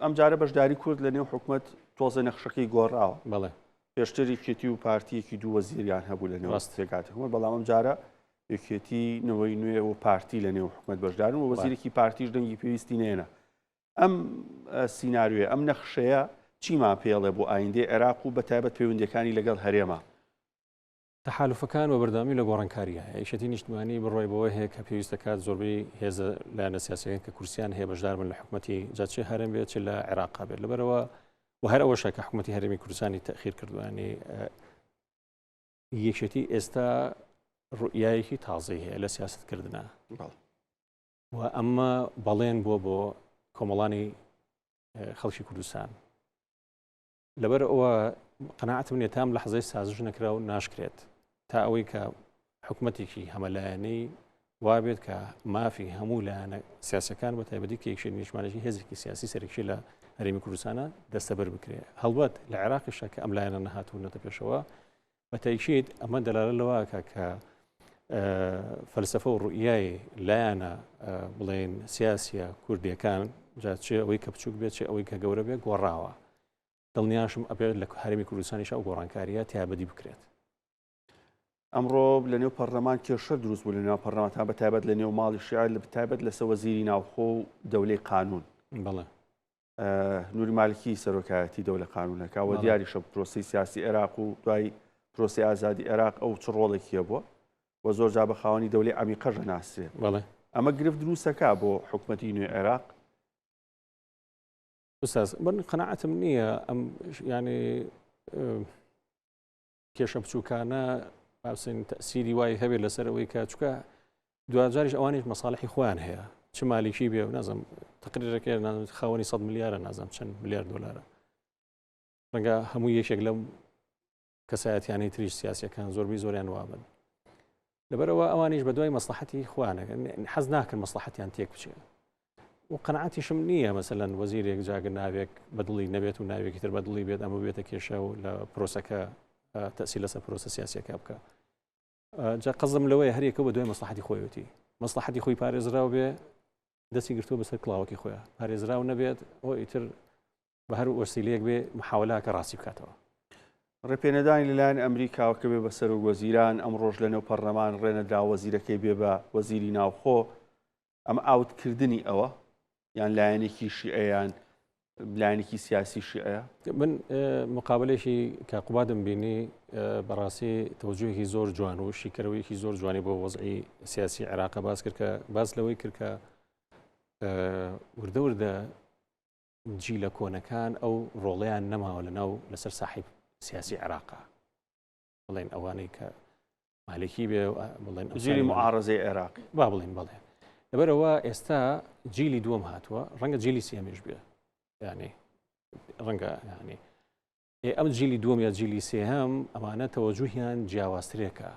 ئەم جارە بەشداری کورد لە نێو حکوومەت تۆزە نەخشەکەی گۆڕاوە بەڵێ پێشتری یەکێتی و پارتیەکی دوو وەزیریان هەبوو لە نێو سێکاتی حکوومەت بەڵام ئەم جارە یەکێتی نەوەی نوێ و پارتی لە نێو حکوومەت بەشدارن و وەزیرێکی پارتیش دەنگی پێویستی نێنە ئەم سیناریوێ ئەم نەخشەیە چیمان پێڵێ بۆ ئایندەی عێراق و بەتایبەت پەیوەندیەکانی لەگەڵ هەرێمە تەحالوفەکان و بەردامی لە گۆڕانکاریە یەکێتی نیشتمانی بڕۆی بەوە هەیە کە پێویستە کات زۆربەی هێزە لایەنە سیاسیەکان کە کورسیان هەیە بەشدار بن لە حکوومەتی جاچێ هەرێم بێت چ لە عێراقا بێت لەبەرەوە و هەر ئەوەشە کە حکوومەتی هەرێمی کوردستانی تەخیر کردوانی یەکێتی ئێستا ڕوئیایەکی تازەی هەیە لە سیاستکردنە و ئەمە بەڵێن بۆ کۆمەڵانی خەڵکی کوردستان لەبەر ئەوە قەناعەتم نییە تام لە حەزەی سازش نەکرا و ناشکرێت تا ئەوەی کە حکوومەتێکی هەمەلایەنەی وابێت کە مافی هەموو لایەنە سیاسەکان بە تایبەتی کە یەکشێ نیشتمانێکی هێزێکی سیاسی سەرکیشی لە هەرێمی کوردستانە دەستەبەر بکرێت هەڵبەت لە عێراقیشە کە ئەم لایەنە نەهاتوونەتە پێشەوە بە تایشید ئەمە دەلالە لەوەکە کە فەلسفە و ڕوئیای لایەنە بڵێن سیاسیە کوردیەکان جا چێ ئەوەی کە بچووک بێت چێ ئەوەی کە گەورە بێت گۆڕاوە دڵنیاشم ئەبێت لە هەرێمی کوردستانیش ئەو گۆڕانکاریە تیابەدی بکرێت ئەمڕۆ لە نێو پەرلەمان کێشە دروست بوو لە نێو پەرلەمانتان بە تایبەت لە نێو ماڵی شیعە لە تایبەت لەسەر وەزیری ناوخۆ و دەولەی قانون بەڵێ نوری مالکی سەرۆکایەتی دەولە قانونەکەوە دیاریشە پرۆسی سیاسی عێراق و دوای پرۆسی ئازادی عێراق ئەو چ ڕۆڵێکیە بووە و زۆر جا بە خاوەنی دەولەی عەمیقەژە ناسرێ بەڵێ ئەمە گرفت دروستەکە بۆ حکوومەتی نوێ عێراق ئوستاز بن قەناعەتم نییە ئەم ینی کێشە بچووکانە باسن تەسیری وای هەبێت لەسەرەوەی کە چووکە دوجاریش ئەوانش مەساڵحی خۆیان هەیە چ مالیکی بێ و نازم تقریرەکە خاوەنی 100 میلیارە نازم چەند میلیارد دلارە ڕەنگە هەموو یەکێک لەم کەسایەتیانی تریش سیاسیەکان زۆربەی زۆریان وابن لەبەرەوە ئەوانیش بە دوای مەسلحەتی خوانەکە حەز ناکەن مەسلحەتیان تێک بچێت و قەنەعەتیشم نییە مەسەلەن وەزیرێک جاگە ناوێک بەدڵی نەبێت و ناوێکی تر بەدڵی بێت ئەمە بێتە کێشە و لە پرۆسەکە تەسیل لەسەر پرۆسە سیاسیەکە بکە جا قەزم لەوەیە هەرێکە بە دوای مەسلحەتی خۆیەتی مەسلحەتی خۆی پارێزراو بێ دەستی گرتووە بەسەر کڵاوەکی خۆیان پارێزراو نەبێت ئەو ئیتر بە هەر وەسیلەیەک بێ محاولاکە ڕاستی بکاتەوە ڕێپێنەدانی لەلایەن ئەمریکاوە کە بێ بەسەر و وەزیران ئەم ڕۆژ لە نێو پەرلەمان ڕێنەدا وەزیرەکەی بێ بە وەزیری ناوخۆ ئەم ئاوتکردنی ئەوە یان لایەنێکی شیعەیان لایەنێکی سیاسی شیعەیە من مقابلێکی کاقوبادم بینی بەڕاستی تەوجوهێکی زۆر جوان و شیکەرەوەیەکی زۆر جوانی بۆ وەزعی سیاسی عێراق باس کرد کە باس لەوەی کرد کە وردە وردە جی لە کۆنەکان ئەو ڕۆڵیان نەماوە لە ناو لەسەر ساحیب سیاسی عێراقا بڵێن ئەوانەی کە مالکی بێ بڵێن جیلی معارەزەی عێراقی با بڵێن بڵێ لەبەرەوە ئێستا جیلی دووەم هاتووە ڕەنگە جیلی سێمیش بێ ینی ڕەنگە ینی ئەم جیلی دووەم یا جیلی سێهەم ئەمانە تەوەجوهیان جیاوازترێکە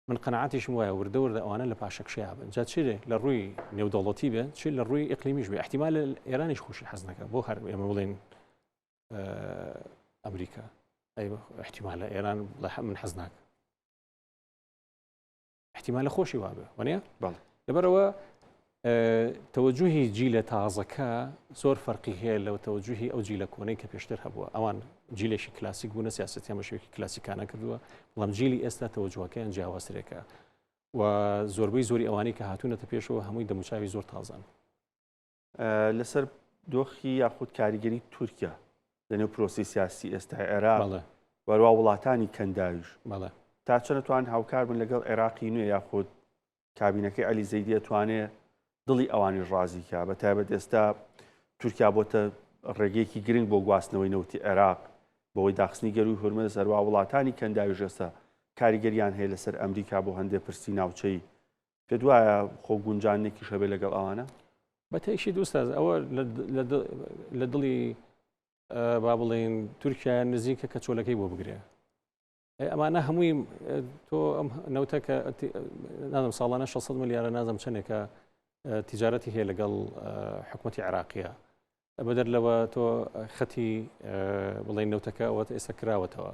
من قەنەعەتیشم وایە وردە وردە ئەوانە لە پاشەکشەیە بن جا چێ لە ڕووی نێودەوڵەتی بێ چ لە ڕووی ئیقلیمیش بێ احتیمال ئێرانیش خۆشی حەز نەکە بۆ هەر ئێمە بڵێن ئەمریکا ئەی احتیمالە ئێران من حەز ناکە احتیمالە خۆشی وابێ وانە لەبەرەوە تەوەجوهی جیلە تازەکە زۆر فەرقی هەیە لەو تەوەجوهی ئەو جیلە کۆنەی کە پێشتر هەبووە ئەوان جیلێکی کلاسیک بوونە سیاسەتیان بە شێوەیەکی کلاسیکانە کردووە بەڵام جیلی ئێستا تەوەجوهەکەیان جیاوازترێکە و زۆربەی زۆری ئەوانەی کە هاتوونەتە پێشەوە هەمووی دەموچاوی زۆر تازان لەسەر دۆخی یاخود کاریگەری تورکیا لەنێو پرۆسی سیاسی ئێستا عێراق وەروە وڵاتانی کەنداویش تا چەند توان هاوکار بن لەگەڵ عێراقی نوێ یاخود کابینەکەی عەلی زەیدی ئەتوانێت دڵی ئەوانی ڕازیکە بە تایبەت ئێستا تورکیا بۆتە ڕێگەیەکی گرنگ بۆ گواستنەوەی نەوتی عێراق بەوەی داخستنی گەروی هورمز هەروە وڵاتانی کەنداویش ئێستا کاریگەریان هەیە لەسەر ئەمریکا بۆ هەندێک پرسی ناوچەی پێ دوایە خۆ گونجانێکی شەبێ لەگەڵ ئەوانە بەتەیشی دووستاز ئەوە لە دڵی با بڵێن تورکیا نزیکە کە چۆلەکەی بۆ بگرێ ئەمانە هەمووی تۆ ئەم نەوتەکە نازم ساڵانە 600 ملیارە نازم چەندێکە تیجارەتی هەیە لەگەڵ حکوومەتی عێراقیە بەدەر لەوە تۆ خەتی بڵێن نەوتەکە ئەوە ئێستا کراوەتەوە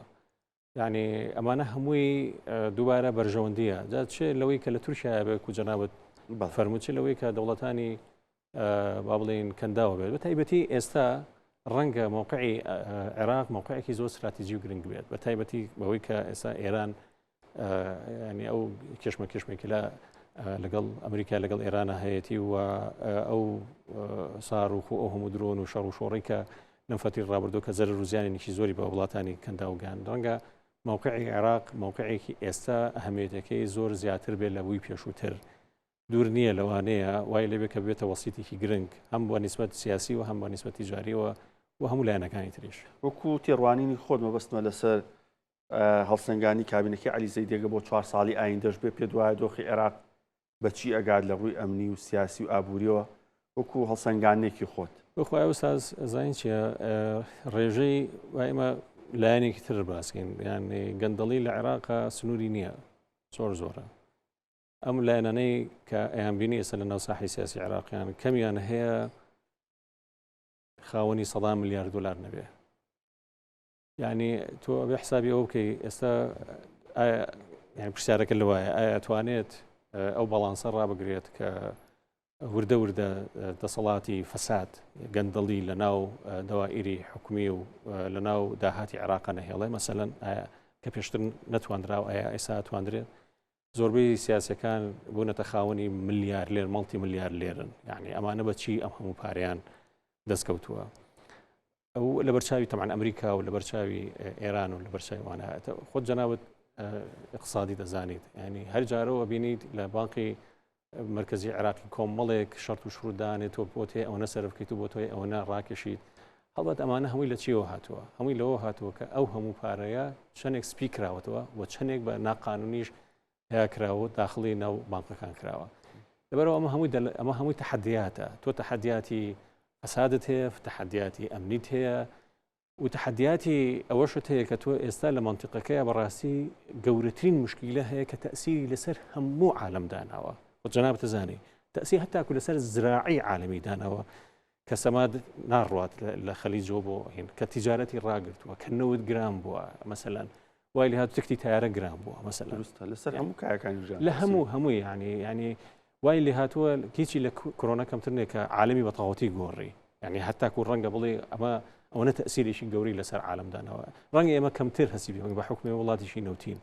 يعني ئەمانە هەمووی دووبارە بەرژەوەندیە جا چ لەوەی کە لە تورکیا بێت و جەنابەت فەرمووت چ لەوەی کە دەوڵەتانی با بڵێن کەنداوە بێت بە تایبەتی ئێستا ڕەنگە مووقعی عێراق مووقعێکی زۆر استراتیژی و گرنگ بێت بە تایبەتی بەوەی کە ئێستا ئێران ینی ئەو کێشمێکی لە لەگەڵ ئەمریکا لەگەڵ ئێرانە هەیەی و ئەو ساڕوخ و ئەو هەموو درۆن و شەڕ و شۆڕی کە لەم فەتی ڕابردوو کە زەرر و زیانێکی زۆری بە وڵاتانی کەنداوگان ڕەنگە مووقعی عێراق مووقعێکی ئێستا ئەهەمیەتەکەی زۆر زیاتر بێت لە بووی پێشووتر دوور نییە لەوانەیە وای لێبێت کە بێتە وەسیتێکی گرنگ هەم بۆ نیسبەت سیاسی و هەم بۆ نیسبەت تیجاریەوە و هەموو لایەنەکانی تریش وەکو تێڕوانینی خۆت مەبەستنەوە لەسەر هەڵسەنگانی کابینەکەی عەلیزەی دێگە بۆ 4 ساڵی ئایندەش بێ پێ دوایە دۆخی عێراق بەچی ئەگات لە ڕووی ئەمنی و سیاسی و ئابوووریەوە وەکو هەڵسەنگانێکی خۆت بخوای ئەوساز زین چیە ڕێژەی ئێمە لایەنێکی تر باسکەین یعنی گەندەڵی لە عێراقا سنووری نییە زۆرە ئەم لایەنانەی کە ئەیان بینی ئێستا لە ناو ساحی سیاسی عێراقیان کەمیان هەیە خاوەنی 100 ملیار دلار نەبێ یعنی تۆ بێ حسابی ئەو بکەی ئێستا یعنی پرسیارەکە لەوایە ئایا ئەتوانێت ئەو بەڵانسە ڕابگرێت کە وردە دەسەڵاتی فەساد گەندەڵی لە ناو دەوائری حکومی و لە ناو داهاتی عێراق نەهێڵێ مەسەلەن کە پێشتر نەتواندراوە ئایا ئێستا توانرێت زۆربەی سیاسەکان بوونەتە خاوەنی ملیار لێر مەڵتی ملیار لێرن یعنی ئەمانە بەچی ئەم هەموو پارەیان دەستکەوتووە ئەو لە بەرچاوی تەمان ئەمریکا و لە بەرچاوی ئێران و لە بەرچاوی وانە خۆت جەنابەت اقتصادی دەزانیت ینی هەر جارەوە بینیت لە بانقی مرکزی عێراقی کۆمەڵێک شەرت و شروودانێت تۆ بۆ تێ ئەوە سەرف بکەیت و بۆ تۆی ئەوە ڕاکێشیت هەڵبەت ئەمانە هەمووی لە چیەوە هاتووە هەمووی لەوە هاتووە کە ئەو هەموو پارەیە چەندێک سپی کراوەتەوە و چەندێک بە ناقانونیش هەیە کراوە داخڵی ناو بانقەکان کراوە لەبەرەوە ئەمە هەمووی تەحەدیاتە تۆ تەحەدیاتی فەسادت هەیە تەحەدیاتی ئەمنیت هەیە و تەحەدیاتی ئەوەشت هەیە کە تۆ ئێستا لە منتیقەکەیە بەڕاستی گەورەترین مشکیلە هەیە کە تەئسیری لەسەر هەموو عالەم داناوە جەناب تزانی تەئسیر هەتاکو لەسەر زراعی عالەمی داناوە کە سەماد ناڕوات لە خەلیجۆ بۆ هین کە تیجارەتی ڕاگرتووە کە 90 گرام بووە مەسەلەن وای لە هاتو تکتی تایارە گرام بووە مەسەلەن لەسەر هەموو کارەکانی لە هەموو ینی وای لێ هاتووە کیچی لە کۆرۆنا کەمترنێک کە عالەمی بەتەواوەتی گۆڕی ینی هەتاکو ڕەنگە بڵێ ئەوەنە تەئسیرێکی گەوری لەسەر عالەمدانەوە ڕەنگە ئێمە کەمتر هەسی بە حکومی وڵاتیشی نەوتین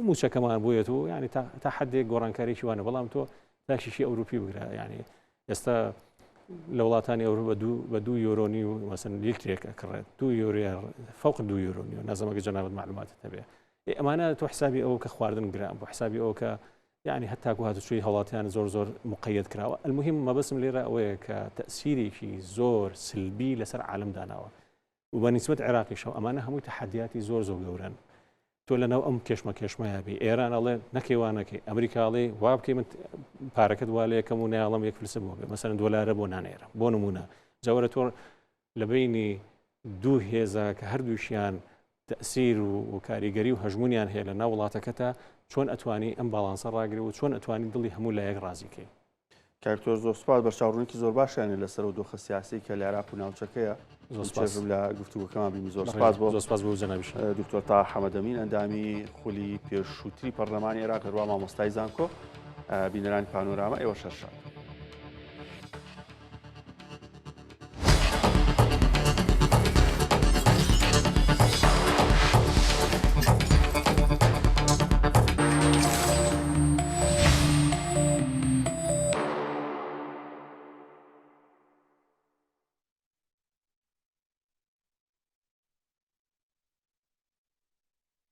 موچەکەمان بۆیەت و ینی تا حدێک گۆڕانکاریی وانە بەڵام تۆ تاکیشی ئەوروپی بگرە ینی ئێستا لە وڵاتانی ئەوروپا بە 2 یۆرۆنی و مەسەن لیترێک ئەکڕێت 2 یۆرۆ فوق 2 یۆرۆنی و نازەمەگە جەنابەت معلوماتت هەبێ ئەمانە تۆ حسابی ئەوە کە خواردن گرام بۆ حسابی ئەوە کە یعنی هەتاکو هاتوچووی هەڵاتیان زۆر مقەیەد کراوە المهم مەبەسم لێرە ئەوەیە کە تەئسیرێکی زۆر سلبی لەسەر عالەم داناوە و بە نیسبەت عێراقیشەوە ئەمانە هەمووی تەحەدیاتی زۆر گەورن تۆ لەناو ئەم کێشمەیە بی ئێران ئەڵێ نەکەیوانەکەی ئەمریکاڵێ وا بکەی من پارەکەت وا لە یەکەم و ناڵم یەک فلسە بۆ بێ مەسەرەن دۆلارە بۆ نانێرە بۆ نمونە جاوەرە تۆ لە بینی دوو هێزە کە هەردووشیان تەئسیر و کاریگەری و هەژمونیان هەیە لە ناو وڵاتەکەتە چۆن ئەتوانی ئەم باڵانسە ڕاگری و چۆن ئەتوانی دڵی هەموو لایەک ڕازیکەی کارکتۆر زۆر سوپاس بە چاوڕوونکی زۆر باشیانێ لەسەر و دۆخە سیاسی کە لە عێراق و ناوچەکەیە زۆر لە گفتوگۆکەمان بینی زۆر سپاس بۆ جەنابیش دکتۆر تا حەمەدەمین ئەندامی خولی پێشووتری پەرلەمانی عێراق هەروە مامۆستای زانکۆ بینەرانی پانۆراما ئێوە شەرشاد